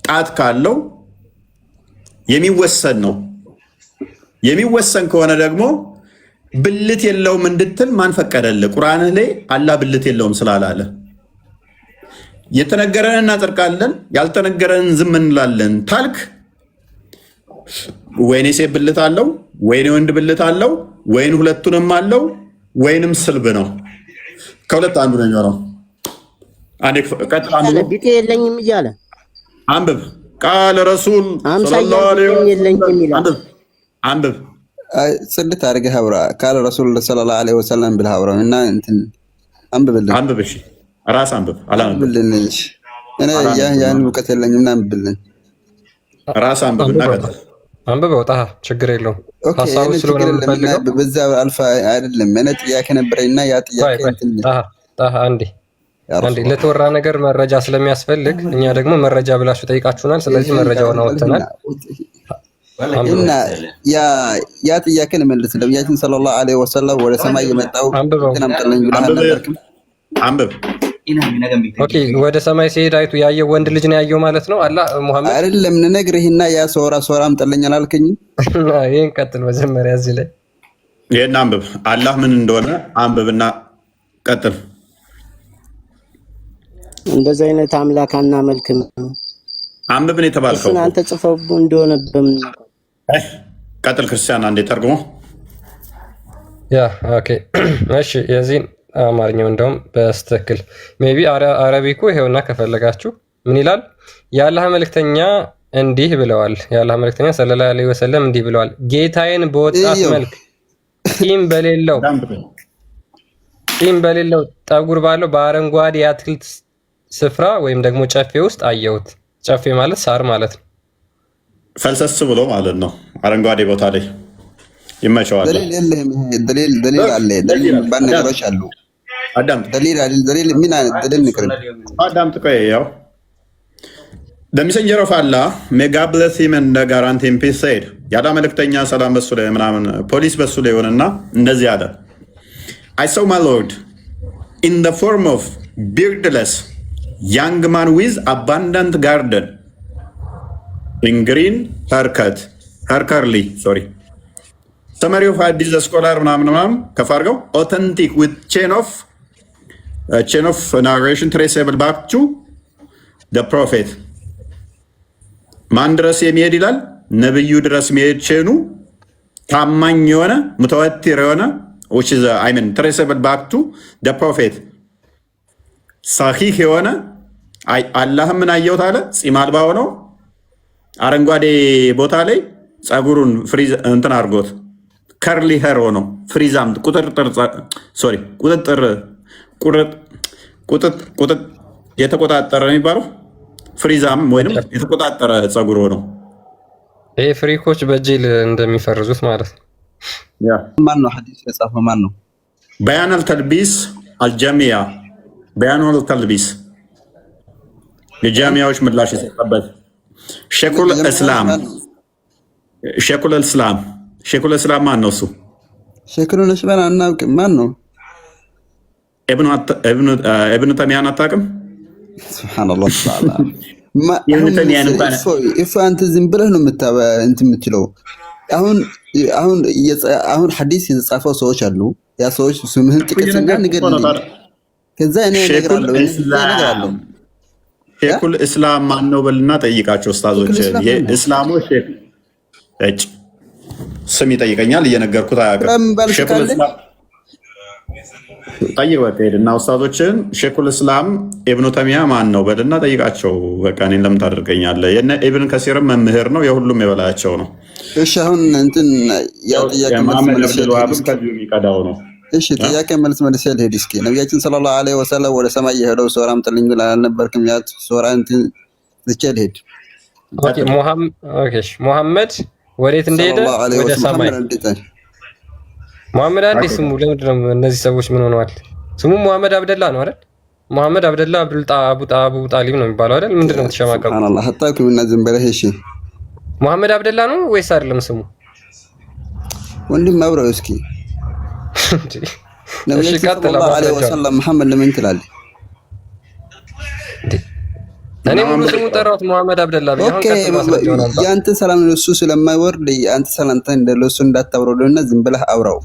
ጣት ካለው የሚወሰን ነው። የሚወሰን ከሆነ ደግሞ ብልት የለውም እንድትል ማን ፈቀደልህ? ቁርአንህ ላይ አላህ ብልት የለውም ስላላለ የተነገረንን እናጸድቃለን፣ ያልተነገረንን ዝም እንላለን ታልክ ወይኔ ሴት ብልት አለው ወይኔ ወንድ ብልት አለው ወይን ሁለቱንም አለው ወይንም ስልብ ነው። ከሁለት አንዱ ነው የሚሆነው። አንዴ ቀጥታ ቢጤ የለኝም እያለ አንብብ። ቃል ረሱል ሰለላሁ ዐለይሂ ወሰለም አንብብ። ጽድት አድርገህ አውራ። ቃል ረሱል ሰለላሁ ዐለይሂ ወሰለም ብለህ አውራ እና እንትን አንብብልን። አንብብ። እሺ ራስ አንብብ። አላንብብልን። እሺ እኔ ያን እውቀት የለኝም እና አንብብልን። ራስ አንብብ እና ቀጥል። አንብበው ጣሃ ችግር የለውም። ሐሳቡ ስለሆነ የምፈልገው በዛ አልፋ አይደለም። እኔ ጥያቄ ነበረኝና ያ ጥያቄ እንትን ጣሃ አንዴ አንዴ ለተወራ ነገር መረጃ ስለሚያስፈልግ እኛ ደግሞ መረጃ ብላችሁ ጠይቃችሁናል። ስለዚህ መረጃውን አወጥተናል እና ያ ጥያቄን መልስ። ነብያችን ሰለላሁ ዐለይሂ ወሰለም ወደ ሰማይ የመጣው ተናምጠልኝ ብለሃል ነበርክ? አንብብ። ኦኬ፣ ወደ ሰማይ ሲሄድ አይቱ ያየው ወንድ ልጅ ነው ያየው ማለት ነው። አላህ ሙሐመድ አይደለም ነግርህና ያ ሶራ አምጠልኝ አላልከኝ? ይሄን ቀጥል። መጀመሪያ እዚህ ላይ ይሄን አንብብ። አላህ ምን እንደሆነ አንብብና ቀጥል። እንደዚህ አይነት አምላክ አናመልክም። አንብብ ነው የተባልከው። እሱን አንተ ጽፈው እንደሆነ በምን ቀጥል። ክርስቲያን አንዴ ተርጉሞ። ያ ኦኬ እሺ። የዚህን አማርኛው እንደውም በስትክክል ሜቢ አረቢኩ ይሄውና ከፈለጋችሁ ምን ይላል? የአላህ መልእክተኛ እንዲህ ብለዋል። የአላህ መልእክተኛ ሰለላሁ ዐለይሂ ወሰለም እንዲህ ብለዋል። ጌታዬን በወጣት መልክ ጢም በሌለው ጠጉር ባለው በአረንጓዴ የአትክልት ስፍራ ወይም ደግሞ ጨፌ ውስጥ አየሁት። ጨፌ ማለት ሳር ማለት ነው። ፈልሰስ ብሎ ማለት ነው። አረንጓዴ ቦታ ላይ ይመቸዋል። ደሊል አለ። ደሊል ባነገሮች አሉ። አዳምጥ። ደሊል ምን አይነት ደሊል ንገረኝ። አዳምጥ። ቆይ ያው the messenger of Allah may God bless him and guarantee him peace said ያላ መልእክተኛ ሰላም በሱ ላይ ምናምን ፖሊስ በሱ ላይ ሆነና እንደዚህ አለ። I saw my Lord in the form of beardless young man with abundant garden in green her curly summary of hadith the scholar ምናምን ከፋርገው authentic with chain of narration traceable back to the prophet ማን ድረስ የሚሄድ ይላል? ነብዩ ድረስ የሚሄድ ቼኑ ታማኝ የሆነ ሙተወቲር የሆነ which is I mean traceable back to the prophet ሳሂህ የሆነ አላህ ምን አየሁት አለ። ጺም አልባ ሆኖ አረንጓዴ ቦታ ላይ ጸጉሩን ፍሪዝ እንትን አድርጎት ከርሊ ሄር ሆኖ ፍሪዛም ቁጥጥ የተቆጣጠረ ነው የሚባለው ፍሪዛም ወይንም የተቆጣጠረ ጸጉር ሆኖ ይሄ ፍሪኮች በጄል እንደሚፈርዙት ማለት ነው። ያ ማን ነው ሐዲስ የጻፈው? ማን ነው? በያን አልተልቢስ አልጀሚያ በያኑል ተልቢስ የጃሚያዎች ምላሽ የሰጠበት ሼኹል እስላም ማን ነው? እሱ ሼኹል እስላም አናውቅም። ማን ነው? ኢብኑ ተይሚያን አታውቅም? ሱብሃንአላህ ተዓላ አንተ ዝም ብለህ ነው የምትለው። አሁን ሐዲስ የተጻፈው ሰዎች አሉ። ያ ሰዎች ስምህን ጥቀስና ንገርልኝ። ከዛ እኔ እነግራለሁ። ሼኹል እስላም ማን ነው በልና ጠይቃቸው ኡስታዞች። የእስላሙ ሼክ ስም ይጠይቀኛል እየነገርኩት አያውቅም። ሼኹል እስላም ጠይቅ በቃ ሄድና ኡስታዞችን ሼኹል እስላም ኢብኑ ተይሚያ ማን ነው በልና ጠይቃቸው። በቃ እኔን ለምን ታደርገኛለህ? የነ ኢብን ከሲርም መምህር ነው፣ የሁሉም የበላያቸው ነው። እሺ አሁን እንትን ያው ጥያቄ መልስ የሚቀዳው ነው። እሺ ጥያቄ መልስ ልሄድ እስኪ። ነብያችን ሰለላሁ ዐለይሂ ወሰለም ወደ ሰማይ የሄደው ሶራ አምጥልኝ ብለህ አልነበርክም? ያ ሶራ እንትን ዝቼ ልሄድ። ኦኬ ሙሐመድ ወዴት እንደሄደ ወደ ሰማይ። ሙሐመድ አንዴ ስሙ ለምንድን ነው እነዚህ ሰዎች ምን ሆነዋል? ስሙ ሙሐመድ አብደላ ነው አይደል? ሙሐመድ አብደላ አቡ ጣሊብ ነው የሚባለው አይደል? ምንድን ነው ተሸማቀቁ? ሱብሃንአላህ ሐታኩም እና ዝም ብለህ እሺ ሙሐመድ አብደላ ነው ወይስ አይደለም ስሙ? ወንድም አብረው እስኪ ነብዩ ሰለላሁ ዐለይሂ ወሰለም መሐመድ ለምን ትላለህ? እኔ ሙሉ ስሙን ጠራሁት ሙሐመድ አብደላ ቢሆን ያንተ ሰላም ለሱ ስለማይወርድ ያንተ ሰላምታ እንደለሱ እንዳታወርደውና ዝም ብለህ አውራው።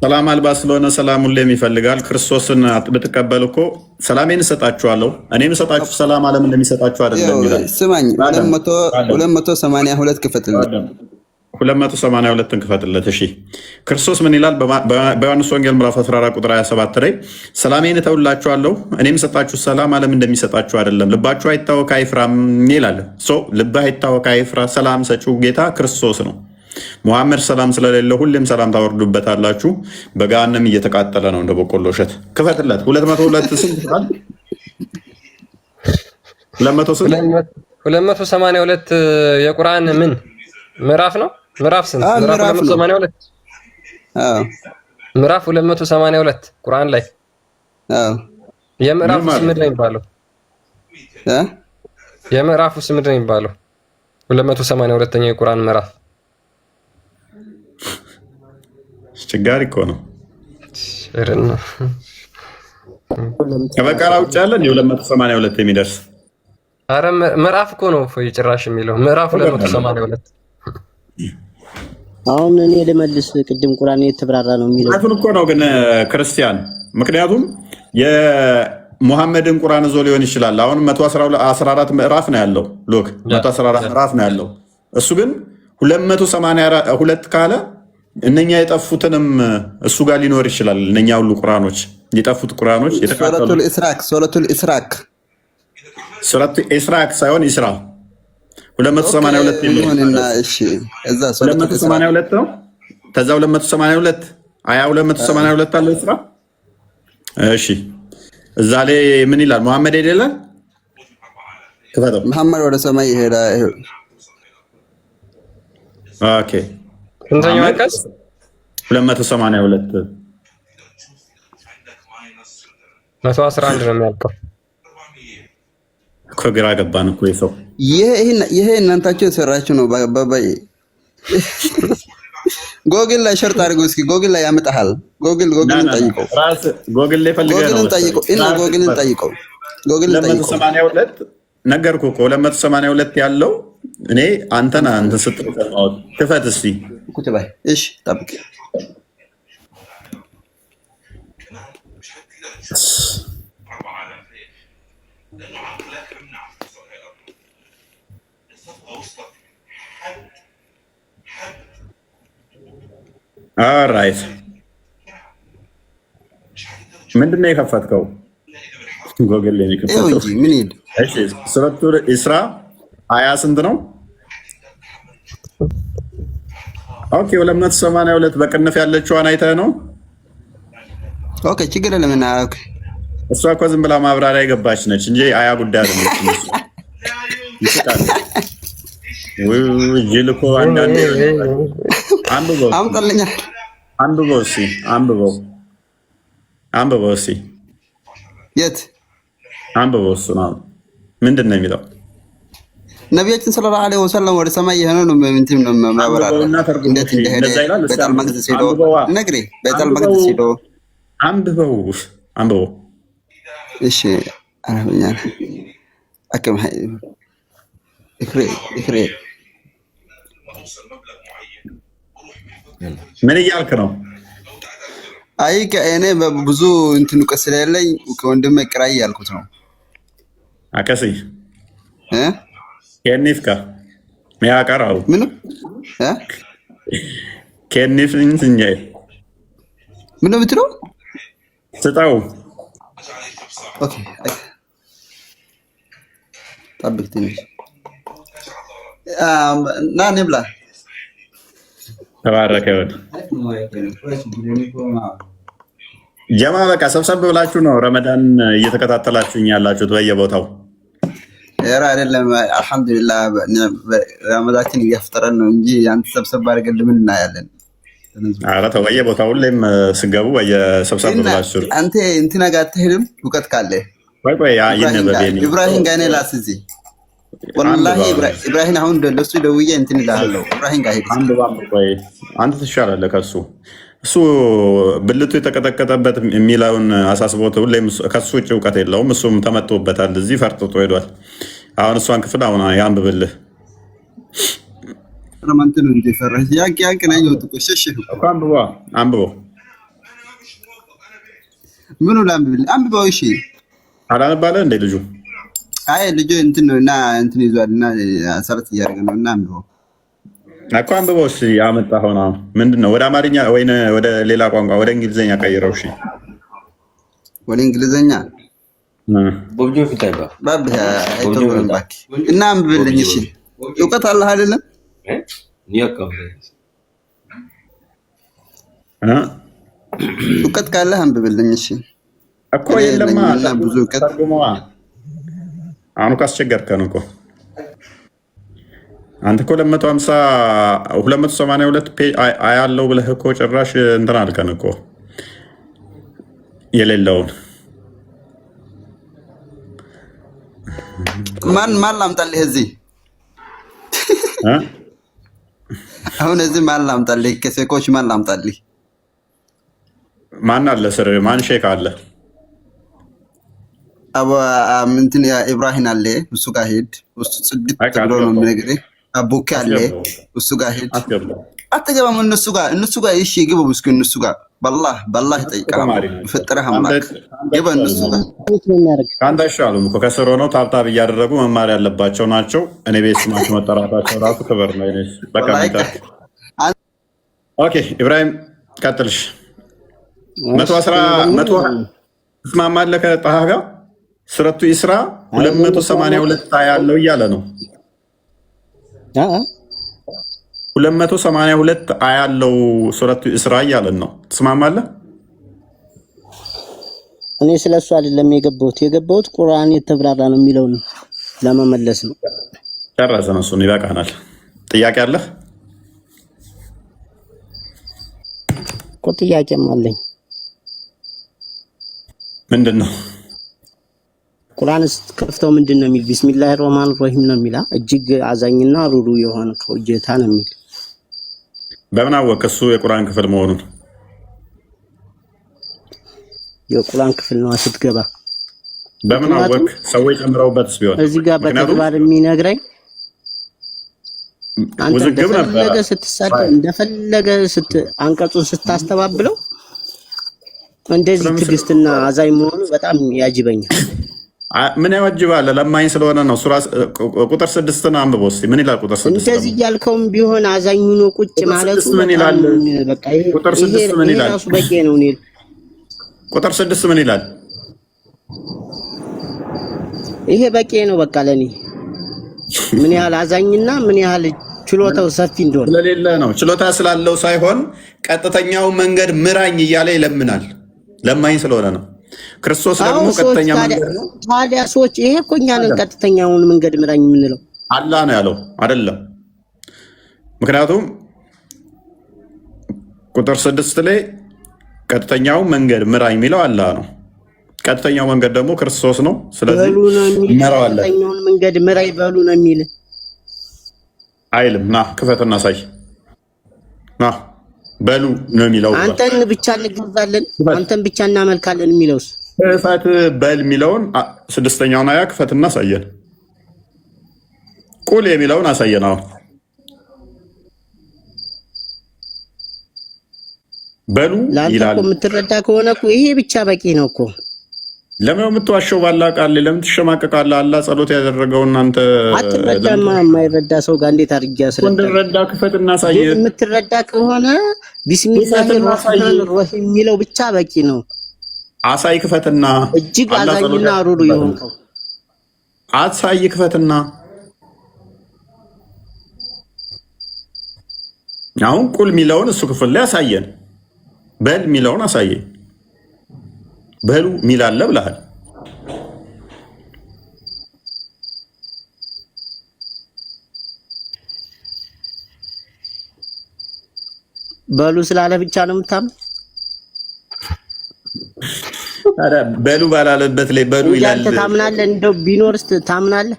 ሰላም አልባ ስለሆነ ሰላሙን ይፈልጋል። ክርስቶስን ብትቀበል እኮ ሰላሜን እሰጣችኋለሁ እኔም እሰጣችሁ ሰላም ዓለም እንደሚሰጣችሁ አይደለም ይላል። ስማኝ 282 ክፈትልኝ 282ን ክፈትለት። እሺ ክርስቶስ ምን ይላል? በዮሐንስ ወንጌል ምዕራፍ 14 ቁጥር 27 ላይ ሰላሜን እተውላችኋለሁ እኔም እሰጣችሁ ሰላም ዓለም እንደሚሰጣችሁ አይደለም፣ ልባችሁ አይታወክ አይፍራም ይላል። ልብህ አይታወክ አይፍራ። ሰላም ሰጪው ጌታ ክርስቶስ ነው። ሙሐመድ ሰላም ስለሌለ ሁሌም ሰላም ታወርዱበታላችሁ። በገሃነም እየተቃጠለ ነው እንደ በቆሎ እሸት። ክፈትለት 202 ስንት ይላል? 282 የቁርአን ምን ምዕራፍ ነው? ምዕራፍ ስንት? ምዕራፍ 282 ምዕራፍ 282 ቁርአን ላይ የምዕራፉ ስም ምንድን ነው የሚባለው? የምዕራፉ ስም ምንድን ነው የሚባለው? 282ኛው የቁርአን ምዕራፍ አስቸጋሪ እኮ ነው። ከበቀራ ውጭ ያለ 282 የሚደርስ አረ ምዕራፍ እኮ ነው እፎይ ጭራሽ የሚለው ምዕራፍ 282። አሁን እኔ ልመልስ። ቅድም ቁርአን የተብራራ ነው የሚለው ምዕራፉን እኮ ነው ግን ክርስቲያን፣ ምክንያቱም የሙሐመድን ቁርአን ዞ ሊሆን ይችላል። አሁን 114 ምዕራፍ ነው ያለው። ሎክ 114 ምዕራፍ ነው ያለው። እሱ ግን 282 ካለ እነኛ የጠፉትንም እሱ ጋር ሊኖር ይችላል። እነኛ ሁሉ ቁርአኖች የጠፉት ቁርአኖች ሱረቱል ኢስራክ ሳይሆን ኢስራ 282 ይሁንና እሺ፣ እዛ 282 ነው። ከዛ 282 አያ 282 አለ ኢስራ። እሺ እዛ ላይ ምን ይላል? መሐመድ አይደለም ከፈተው መሐመድ ወደ ሰማይ ይሄዳል። ኦኬ ስንተኛው አንቀጽ? 282 111 ነው የሚያልቀው እኮ። ግራ ገባን እኮ የሰው ይሄ እናንታችሁ የሰራችሁ ነው። ባባይ ጎግል ላይ ሸርጥ አድርጎ እስኪ ጎግል ላይ ያመጣሃል። ጎግልን ጠይቀው፣ ራስ ጎግል ላይ ፈልገህ ነው። ጎግልን ጠይቀው። 282 ነገርኩህ እኮ 282 ያለው እኔ አንተ ስትል ሰማሁት። ክፈት እስቲ ኩትባይ። እሺ ጠብቅ። ኦልራይት ምንድን ነው የከፈትከው? ጎግል ላይ የከፈትከው ምን ይል? እሺ ሱረቱል ኢስራ አያ ስንት ነው? ኦኬ 282 በቅንፍ ያለችዋን አይተህ ነው? ኦኬ ችግር የለም። ኦኬ እሷ እኮ ዝም ብላ ማብራሪያ የገባች ነች እንጂ አያ ጉዳይ አይደለም። ይስቃል ወይ ይልኮ አንዳንዴ አንብበው አምጣልኛል። አንብበው እስኪ አንብበው እስኪ የት አንብበው? እሱ ነው ምንድን ነው የሚለው? ነቢያችን ሰለላሁ ዐለይሂ ወሰለም ወደ ሰማይ የሆነ ነው ምንትን ነው ማብራሪያ እንዴት እንደሄደ ቤተል መቅደስ ሄዶ ነግሬ ቤተል መቅደስ ሄዶ አንብበው። እሺ አረብኛ አከም እክሬ ምን እያልክ ነው? አይ ከእኔ ብዙ እንትን እውቀት ስለሌለኝ ከወንድሜ ቅራይ ያልኩት ነው። አከሲ ከኒፍካ ሚያቀራው ምን ከኒፍን እንጂ ምን ነው ብትለው ስጣው። ኦኬ ጠብቅ ትንሽ ና እንብላ። ተባረከ ይሁን ጀማ። በቃ ሰብሰብ ብላችሁ ነው ረመዳን እየተከታተላችሁኝ ያላችሁት በየቦታው። ኧረ አይደለም፣ አልሐምዱሊላህ ረመዳችን እያፈጠረን ነው እንጂ አንተ ሰብሰብ አድርገን ለምን እናያለን? ኧረ ተው፣ በየቦታው ሁሌም ስገቡ በየሰብሰብ ብላችሁ አንተ እንትና ጋር አትሄድም? እውቀት ካለ ቆይ ኢብራሂም ጋር እኔ ላስይዝ ወላሂ ኢብራሂም አሁን ለሱ ደውዬ እንትን እልሃለሁ። ኢብራሂም ጋር ሄድ አንተ ትሻላለህ ከሱ። እሱ ብልቱ የተቀጠቀጠበት የሚለውን አሳስቦት ሁሌም ከሱ ውጭ እውቀት የለውም። እሱም ተመቶበታል፣ እዚህ ፈርጥጦ ሄዷል። አሁን እሷን ክፍል አሁን ያንብብልህ። ረመንትን እንደ ፈራሽ ያቅ ነው ተቆሸሽ እኮ አንብበው። ምኑ ላንብብልህ? አንብበው። እሺ አላነባለ እንደ ልጁ አይ ልጅ እንትን ነው እና እንትን ይዟል እና ሰረት እያደረገ ነው እና አንብበው እኮ አንብበው። እሺ ያመጣኸው ነው ምንድን ነው? ወደ አማርኛ ወይ ወደ ሌላ ቋንቋ ወደ እንግሊዘኛ ቀይረው። እሺ ወደ እንግሊዘኛ እና አንብብልኝ። እሺ እውቀት አለህ አይደለም? እውቀት ካለህ አንብብልኝ። እሺ እኮ የለማ ብዙ እውቀት አሁን ካስቸገርከን እኮ አንተ እኮ 282 ፔጅ አያለው ብለህ እኮ ጭራሽ እንትን አልከን እኮ የሌለውን ማን ላምጣልህ እዚህ አሁን እዚህ ማን ላምጣልህ? ከሴኮች ማን ላምጣልህ? ማን አለ ስር ማን ሼክ አለ? አባ እንትን ያ ኢብራሂም አለ እሱ ጋር ሄድ። እሱ ጽድት ብሎ ነው የሚነግርህ። አቡኪ አለ እሱ ጋር ሄድ። አትገባም እነሱ ጋር እሺ ግቡ እስኪ እነሱ ጋር በላህ ይጠይቃል። ፍጥረህ አምላክ ግባ እነሱ ጋር ካንተ ይሻሉም እኮ ከስር ሆነው ታብታብ እያደረጉ መማር ያለባቸው ናቸው። እኔ ቤት ስማቸው መጠራታቸው ራሱ ክብር ነው። በቃ ኦኬ ኢብራሂም ቀጥልሽ። 110 ትስማማለህ ከጣሃ ጋር ሱረቱ ኢስራ 282 ያለው እያለ ነው 282 ያለው ሱረቱ ኢስራ እያለን ነው። ትስማማለህ? እኔ ስለሱ አይደለም የገባሁት ቁርአን የተብራራ ነው የሚለው ነው ለመመለስ ነው። ጨረሰን። እሱን ይበቃናል። ጥያቄ አለህ? እኮ ጥያቄም አለኝ። ምንድን ነው? ቁርአን ስትከፍተው ምንድን ነው የሚል? ቢስሚላሂ ረህማን ረሂም ነው የሚላ እጅግ አዛኝና ሩሩ የሆነ ጌታ ነው የሚል። በምን አወቅ እሱ የቁርአን ክፍል መሆኑን? የቁርአን ክፍል ነው ስትገባ። በምን አወቅ? ሰዎች ጨምረውበትስ ቢሆን እዚህ ጋር በተግባር የሚነግረኝ አንተ እንደፈለገ ስትሳደብ እንደፈለገ አንቀጹን ስታስተባብለው እንደዚህ ትዕግስትና አዛኝ መሆኑ በጣም ያጅበኛል። ምን ያወጅባል? ለማኝ ስለሆነ ነው። ሱራ ቁጥር 6 ነው አንብቦ እስቲ ምን ይላል? ቁጥር 6 እንደዚህ ያልከውም ቢሆን አዛኝ ሆኖ ቁጭ ማለቱ ምን ይላል? በቃ ቁጥር 6 ምን ይላል? ራሱ በቂ ነው። ቁጥር 6 ምን ይላል? ይሄ በቂ ነው በቃ ለኔ ምን ያህል አዛኝና ምን ያህል ችሎታው ሰፊ እንደሆነ ስለሌለ ነው። ችሎታ ስላለው ሳይሆን ቀጥተኛው መንገድ ምራኝ እያለ ይለምናል። ለማኝ ስለሆነ ነው። ክርስቶስ ደግሞ ቀጥተኛ መንገድ ነው። ታዲያ ሰዎች ይሄ እኮ እኛ ነን ቀጥተኛውን መንገድ ምራኝ የምንለው። አላህ ነው ያለው አይደለም። ምክንያቱም ቁጥር 6 ላይ ቀጥተኛው መንገድ ምራኝ የሚለው አላህ ነው። ቀጥተኛው መንገድ ደግሞ ክርስቶስ ነው። ስለዚህ መራዋለን። ቀጥተኛውን መንገድ ምራኝ በሉ ነው የሚል አይልም። ና ክፈትና ሳይ ና በሉ ነው የሚለው። አንተን ብቻ እንገዛለን አንተን ብቻ እናመልካለን የሚለውስ? ክፈት በል የሚለውን 6ኛውን አያ ክፈትና አሳየን። ቁል የሚለውን አሳየን። አሁን በሉ ይላል። ለአንተ የምትረዳ ከሆነ እኮ ይሄ ብቻ በቂ ነው እኮ። ለምን የምትዋሸው? ባላቃል ለምን ትሸማቀቃለህ? አላህ ጸሎት ያደረገውን አንተ አትረዳማ። የማይረዳ ሰው ጋር እንዴት አድርጌ አስረዳ? እንድረዳ ክፈትና አሳየን። የምትረዳ ከሆነ ቢስሚላሂ ረህማን ረሂም የሚለው ብቻ በቂ ነው። አሳይ ክፈትና። እጅግ አዛኝና ሩሩ የሆንከው አሳይ ክፈትና። አሁን ቁል የሚለውን እሱ ክፍል ላይ አሳየን። በል የሚለውን አሳየን። በሉ ሚል አለ ብለሃል። በሉ ስላለ ብቻ ነው የምታምን? ታዲያ በሉ ባላለበት ላይ በሉ ይላል። አንተ ታምናለህ? እንደው ቢኖርስ ታምናለህ?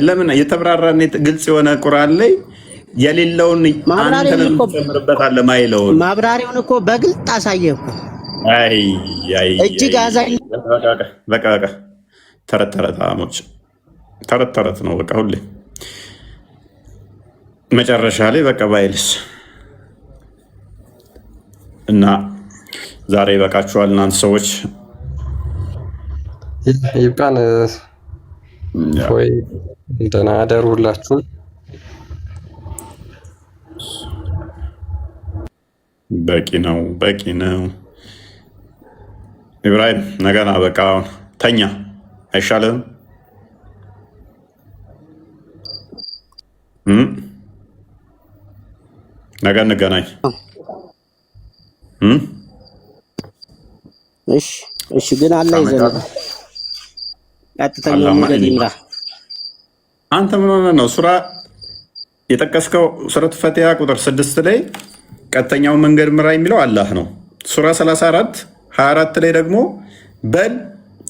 ለምን የተብራራና ግልጽ የሆነ ቁርአን ላይ የሌለውን አንተ ለምን ትጨምርበታለህ? ማይለውን ማብራሪያውን እኮ በግልጽ አሳየህ እኮ። አይ እጅግ አዛኝ። በቃ ተረት ነው በቃ ሁሌ መጨረሻ ላይ በቃ ባይልስ እና ዛሬ ይበቃችኋል እናንተ ሰዎች። ይብቃን ወይ ደህና አደሩ ሁላችሁም። በቂ ነው። ኢብራሂም ነገና በቃ ተኛ አይሻልም? ነገ እንገናኝ። እሺ ግን አላህ ይዘናል። ቀጥተኛው መንገድ ይምራ። አንተ ምን ሆነህ ነው? ሱራ የጠቀስከው ሱረቱ ፈቲሃ ቁጥር 6 ላይ ቀጥተኛው መንገድ ምራ የሚለው አላህ ነው። ሱራ 34 24 ላይ ደግሞ በል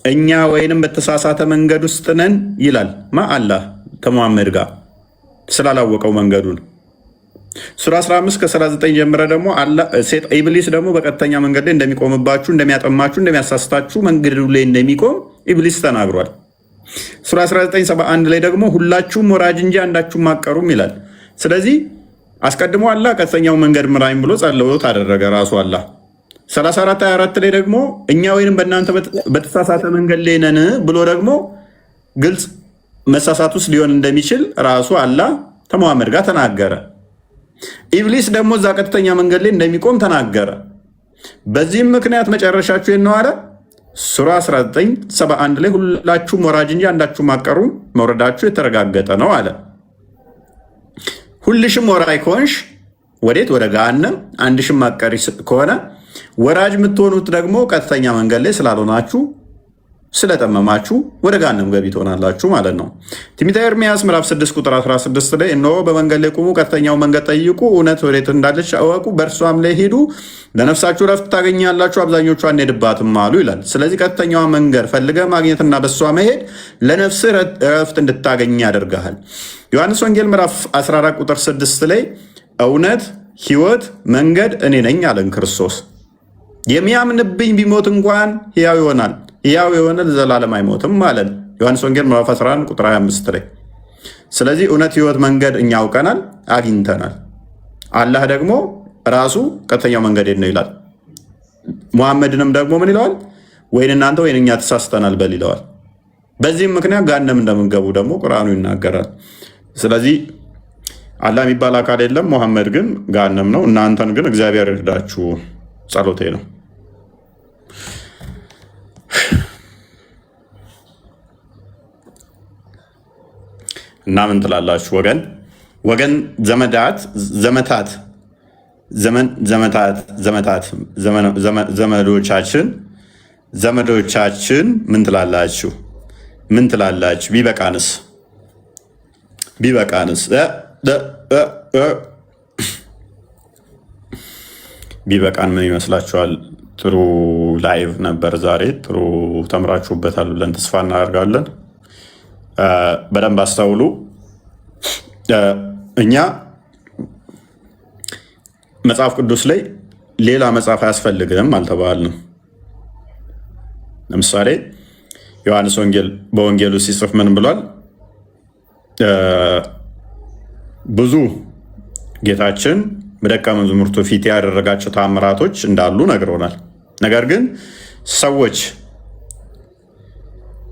እኛ ወይንም በተሳሳተ መንገድ ውስጥ ነን ይላል። አላህ ከሙሐመድ ጋር ስላላወቀው መንገዱን። ሱራ 15 ከ39 ጀምረ ደግሞ ኢብሊስ ደግሞ በቀጥተኛ መንገድ ላይ እንደሚቆምባችሁ፣ እንደሚያጠማችሁ፣ እንደሚያሳስታችሁ መንገዱ ላይ እንደሚቆም ኢብሊስ ተናግሯል። ሱራ 1971 ላይ ደግሞ ሁላችሁም ወራጅ እንጂ አንዳችሁም አትቀሩም ይላል። ስለዚህ አስቀድሞ አላህ ቀጥተኛው መንገድ ምራኝ ብሎ ጸሎት አደረገ ራሱ አላህ። 34:24 ላይ ደግሞ እኛ ወይንም በእናንተ በተሳሳተ መንገድ ላይ ነን ብሎ ደግሞ ግልጽ መሳሳት ውስጥ ሊሆን እንደሚችል ራሱ አላህ ከሙሐመድ ጋር ተናገረ። ኢብሊስ ደግሞ እዛ ቀጥተኛ መንገድ ላይ እንደሚቆም ተናገረ። በዚህም ምክንያት መጨረሻችሁ የነው አለ ሱራ 1971 ላይ ሁላችሁም ወራጅ እንጂ አንዳችሁም አትቀሩም፣ መውረዳችሁ የተረጋገጠ ነው አለ። ሁልሽም ወራጅ ከሆንሽ ወዴት? ወደ ገሃነም። አንድሽም አትቀሪ ከሆነ ወራጅ የምትሆኑት ደግሞ ቀጥተኛ መንገድ ላይ ስላልሆናችሁ ስለጠመማችሁ ወደ ገሃነም ገቢ ትሆናላችሁ ማለት ነው። ትንቢተ ኤርምያስ ምዕራፍ 6 ቁጥር 16 ላይ እነሆ በመንገድ ላይ ቁሙ፣ ቀጥተኛው መንገድ ጠይቁ፣ እውነት ወዴት እንዳለች እወቁ፣ በእርሷም ላይ ሂዱ፣ ለነፍሳችሁ ረፍት ታገኛላችሁ፣ አብዛኞቹ አንሄድባትም አሉ ይላል። ስለዚህ ቀጥተኛዋ መንገድ ፈልገ ማግኘትና በእሷ መሄድ ለነፍስህ ረፍት እንድታገኝ ያደርግሃል። ዮሐንስ ወንጌል ምዕራፍ 14 ቁጥር 6 ላይ እውነት፣ ሕይወት፣ መንገድ እኔ ነኝ አለን ክርስቶስ። የሚያምንብኝ ቢሞት እንኳን ሕያው ይሆናል፣ ሕያው የሆነ ለዘላለም አይሞትም ማለት ዮሐንስ ወንጌል ምዕራፍ 11 ቁጥር 25 ላይ። ስለዚህ እውነት፣ ሕይወት፣ መንገድ እኛ አውቀናል፣ አግኝተናል። አላህ ደግሞ ራሱ ቀጥተኛው መንገድ ነው ይላል። ሙሐመድንም ደግሞ ምን ይለዋል? ወይን እናንተ ወይን እኛ ተሳስተናል በል ይለዋል። በዚህም ምክንያት ገሃነም እንደምንገቡ ደግሞ ቁርአኑ ይናገራል። ስለዚህ አላህ የሚባል አካል የለም። ሙሐመድ ግን ገሃነም ነው። እናንተን ግን እግዚአብሔር ይርዳችሁ ጸሎቴ ነው። እና ምን ትላላችሁ ወገን ዘመዶቻችን ምን ትላላችሁ? ቢበቃንስ ቢበቃን ምን ይመስላችኋል? ጥሩ ላይቭ ነበር ዛሬ። ጥሩ ተምራችሁበታል ብለን ተስፋ እናደርጋለን። በደንብ አስተውሉ። እኛ መጽሐፍ ቅዱስ ላይ ሌላ መጽሐፍ አያስፈልግም አልተባልንም። ለምሳሌ ዮሐንስ በወንጌሉ ሲጽፍ ምን ብሏል? ብዙ ጌታችን በደቀ መዛሙርቱ ፊት ያደረጋቸው ተአምራቶች እንዳሉ ነግሮናል። ነገር ግን ሰዎች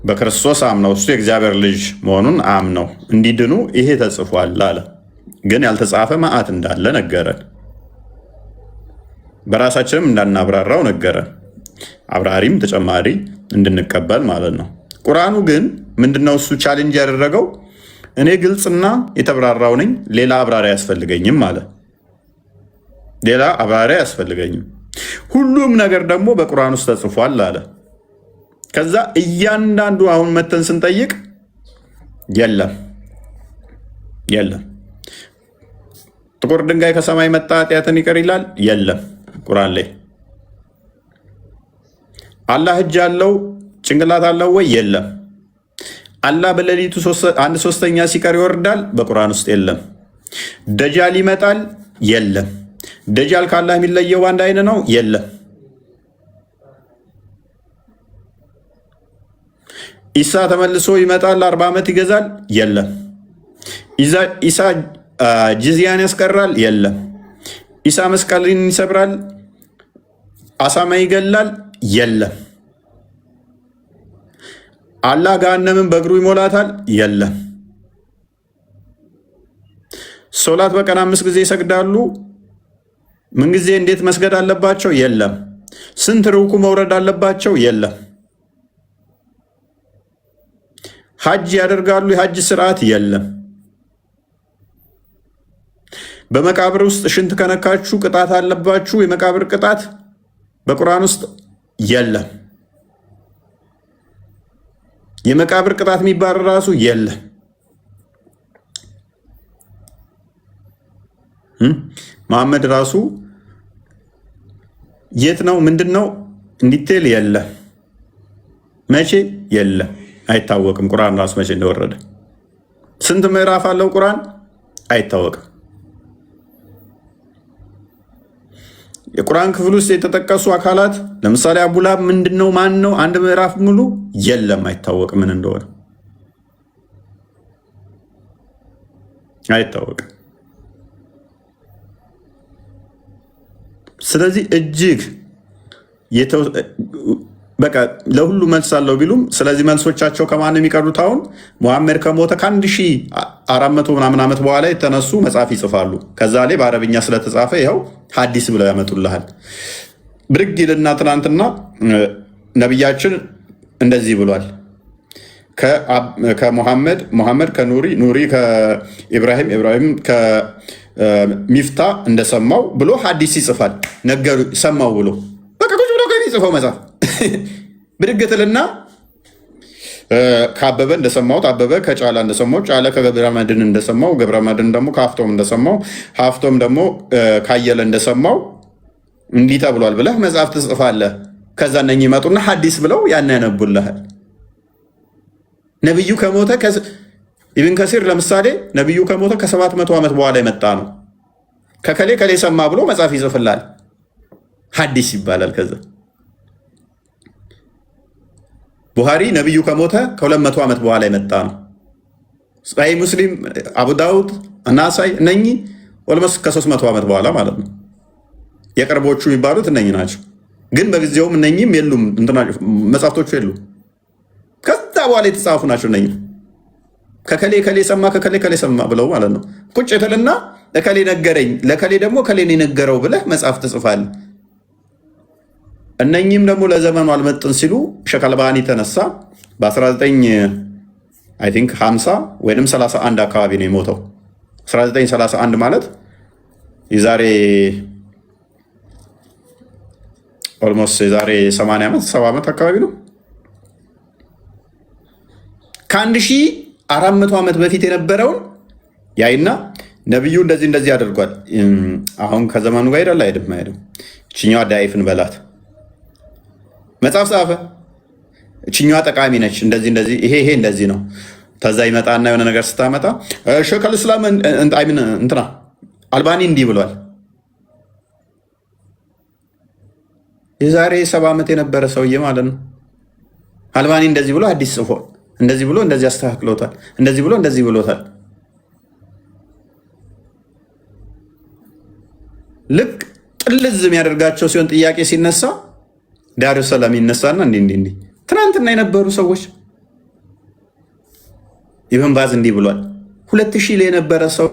በክርስቶስ አምነው እሱ የእግዚአብሔር ልጅ መሆኑን አምነው እንዲድኑ ይሄ ተጽፏል አለ። ግን ያልተጻፈ መዓት እንዳለ ነገረን። በራሳችንም እንዳናብራራው ነገረን። አብራሪም ተጨማሪ እንድንቀበል ማለት ነው። ቁርአኑ ግን ምንድነው እሱ ቻሌንጅ ያደረገው? እኔ ግልጽና የተብራራው ነኝ፣ ሌላ አብራሪ አያስፈልገኝም አለ። ሌላ አብራሪ አያስፈልገኝም፣ ሁሉም ነገር ደግሞ በቁርአን ውስጥ ተጽፏል አለ። ከዛ እያንዳንዱ አሁን መተን ስንጠይቅ የለም ጥቁር ድንጋይ ከሰማይ መጣ ኃጢአትን ይቅር ይላል? የለም ቁርአን ላይ። አላህ እጅ አለው ጭንቅላት አለው ወይ? የለም። አላህ በሌሊቱ 1/3 ሲቀር ይወርዳል? በቁርአን ውስጥ የለም። ደጃል ይመጣል? የለም። ደጃል ከአላህ የሚለየው አንድ አይን ነው? የለም። ኢሳ ተመልሶ ይመጣል 40 ዓመት ይገዛል? የለም። ኢሳ ጂዚያን ያስቀራል? የለም። ኢሳ መስቀልን ይሰብራል? አሳማ ይገላል? የለም። አላህ ገሃነምን በእግሩ ይሞላታል? የለም። ሶላት በቀን 5 ጊዜ ይሰግዳሉ? ምን ጊዜ እንዴት መስገድ አለባቸው? የለም። ስንት ርኩ መውረድ አለባቸው? የለም። ሐጅ ያደርጋሉ? የሐጅ ስርዓት? የለም። በመቃብር ውስጥ ሽንት ከነካችሁ ቅጣት አለባችሁ? የመቃብር ቅጣት በቁርአን ውስጥ የለም። የመቃብር ቅጣት የሚባል ራሱ የለም። መሐመድ ራሱ የት ነው ምንድን ነው እንዲቴል የለም። መቼ የለም አይታወቅም። ቁርአን ራሱ መቼ እንደወረደ ስንት ምዕራፍ አለው ቁርአን አይታወቅም። የቁርአን ክፍል ውስጥ የተጠቀሱ አካላት ለምሳሌ አቡላብ ምንድነው ማን ነው? አንድ ምዕራፍ ሙሉ የለም አይታወቅም፣ ምን እንደሆነ አይታወቅም። ስለዚህ እጅግ በቃ ለሁሉ መልስ አለው ቢሉም ስለዚህ መልሶቻቸው ከማን የሚቀሩት? አሁን ሙሐመድ ከሞተ ከ1400 ምናምን ዓመት በኋላ የተነሱ መጽሐፍ ይጽፋሉ። ከዛ ላይ በአረብኛ ስለተጻፈ ይኸው ሐዲስ ብለው ያመጡልሃል። ብድግ ይልና ትናንትና ነቢያችን እንደዚህ ብሏል ከሙሐመድ ከኑሪ ኑሪ ከኢብራሂም ኢብራሂም ከሚፍታ እንደሰማው ብሎ ሐዲስ ይጽፋል። ነገሩ ሰማው ብሎ በቃ ቁጭ ብሎ ከሚጽፈው መጽሐፍ ብድግትልና ከአበበ እንደሰማሁት አበበ ከጫላ እንደሰማው ጫላ ከገብረመድህን እንደሰማው ገብረመድህን ደግሞ ከሀፍቶም እንደሰማው ሀፍቶም ደግሞ ካየለ እንደሰማው እንዲህ ተብሏል ብለህ መጽሐፍ ትጽፋለህ። ከዛ እነኚህ ይመጡና ሐዲስ ብለው ያን ያነቡልሃል። ነብዩ ከሞተ ኢብን ከሲር ለምሳሌ ነብዩ ከሞተ ከ700 ዓመት በኋላ የመጣ ነው። ከከሌ ከሌ ሰማ ብሎ መጽሐፍ ይጽፍልሃል። ሐዲስ ይባላል። ከዛ ቡሃሪ ነብዩ ከሞተ ከ200 ዓመት በኋላ የመጣ ነው። ሰሂህ ሙስሊም፣ አቡ ዳውድ፣ ናሳይ እነኚህ ኦልሞስት ከ300 ዓመት በኋላ ማለት ነው። የቅርቦቹ የሚባሉት እነኚህ ናቸው። ግን በጊዜውም እነኚህም የሉም፣ መጽሐፍቶቹ የሉም። ከዛ በኋላ የተጻፉ ናቸው እነኚህ። ከከሌ ከሌ ሰማ ከከሌ ከሌ ሰማ ብለው ማለት ነው። ቁጭ ትልና ለከሌ ነገረኝ ለከሌ ደግሞ ከሌን የነገረው ብለህ መጽሐፍ ትጽፋለህ። እነኚህም ደግሞ ለዘመኑ አልመጥን ሲሉ ሼክ አልባኒ ተነሳ። በ1950 ወይም 31 አካባቢ ነው የሞተው። 1931 ማለት የዛሬ ኦልሞስት የዛሬ 80 ዓመት 70 ዓመት አካባቢ ነው። ከ1400 ዓመት በፊት የነበረውን ያይና ነብዩ እንደዚህ እንደዚህ አድርጓል። አሁን ከዘመኑ ጋር ሄዳል አይሄድም? እችኛዋ ዳይፍን በላት መጽሐፍ ጻፈ። እችኛዋ ጠቃሚ ነች፣ እንደዚህ እንደዚህ ይሄ እንደዚህ ነው። ተዛ ይመጣና የሆነ ነገር ስታመጣ ሼኹል ኢስላም እንትና አልባኒ እንዲህ ብሏል። የዛሬ 70 ዓመት የነበረ ሰውዬ ማለት ነው። አልባኒ እንደዚህ ብሎ አዲስ ጽፎ እንደዚህ ብሎ እንደዚህ አስተካክሎታል፣ እንደዚህ ብሎ እንደዚህ ብሎታል። ልክ ጥልዝ የሚያደርጋቸው ሲሆን ጥያቄ ሲነሳ ዳሩ ሰላም ይነሳና እንዲህ ትናንትና የነበሩ ሰዎች ኢብን ባዝ እንዲህ ብሏል። 2000 ላይ የነበረ ሰው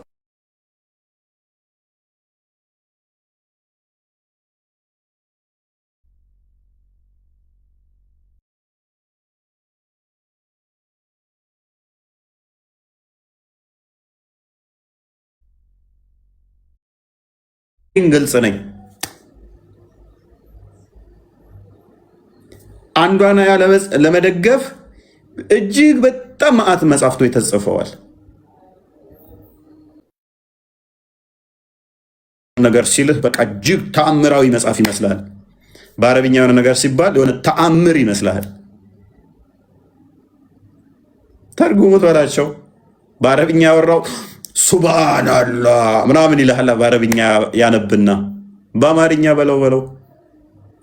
ግልጽ ነኝ። አንዷን ለመደገፍ እጅግ በጣም መዓት መጽሐፍቶች ተጽፈዋል። ነገር ሲልህ በቃ እጅግ ተአምራዊ መጽሐፍ ይመስላል። በአረብኛ የሆነ ነገር ሲባል የሆነ ተአምር ይመስላል። ተርጉሙት በላቸው። በአረብኛ ያወራው ሱብሃንአላህ ምናምን ይልሃል። በአረብኛ ያነብና በአማርኛ በለው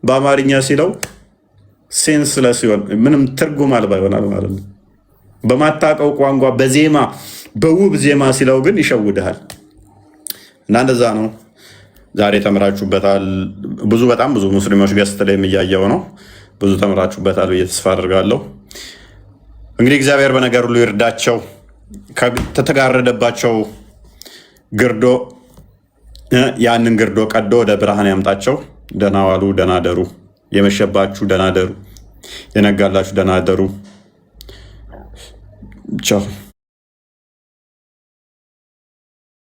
በአማርኛ ሲለው ሴንስለስ ሲሆን ምንም ትርጉም አልባ ይሆናል ማለት ነው። በማታውቀው ቋንቋ በዜማ በውብ ዜማ ሲለው ግን ይሸውድሃል። እና እንደዛ ነው። ዛሬ ተምራችሁበታል። በጣም ብዙ ሙስሊሞች ገስት ላይ የሚያየው ነው። ብዙ ተምራችሁበታል ብዬ ተስፋ አድርጋለሁ። እንግዲህ እግዚአብሔር በነገር ሁሉ ይርዳቸው፣ ከተጋረደባቸው ግርዶ ያንን ግርዶ ቀዶ ወደ ብርሃን ያምጣቸው። ደህና ዋሉ፣ ደህና ደሩ። የመሸባችሁ ደህና ደሩ፣ የነጋላችሁ ደህና ደሩ። ቻው።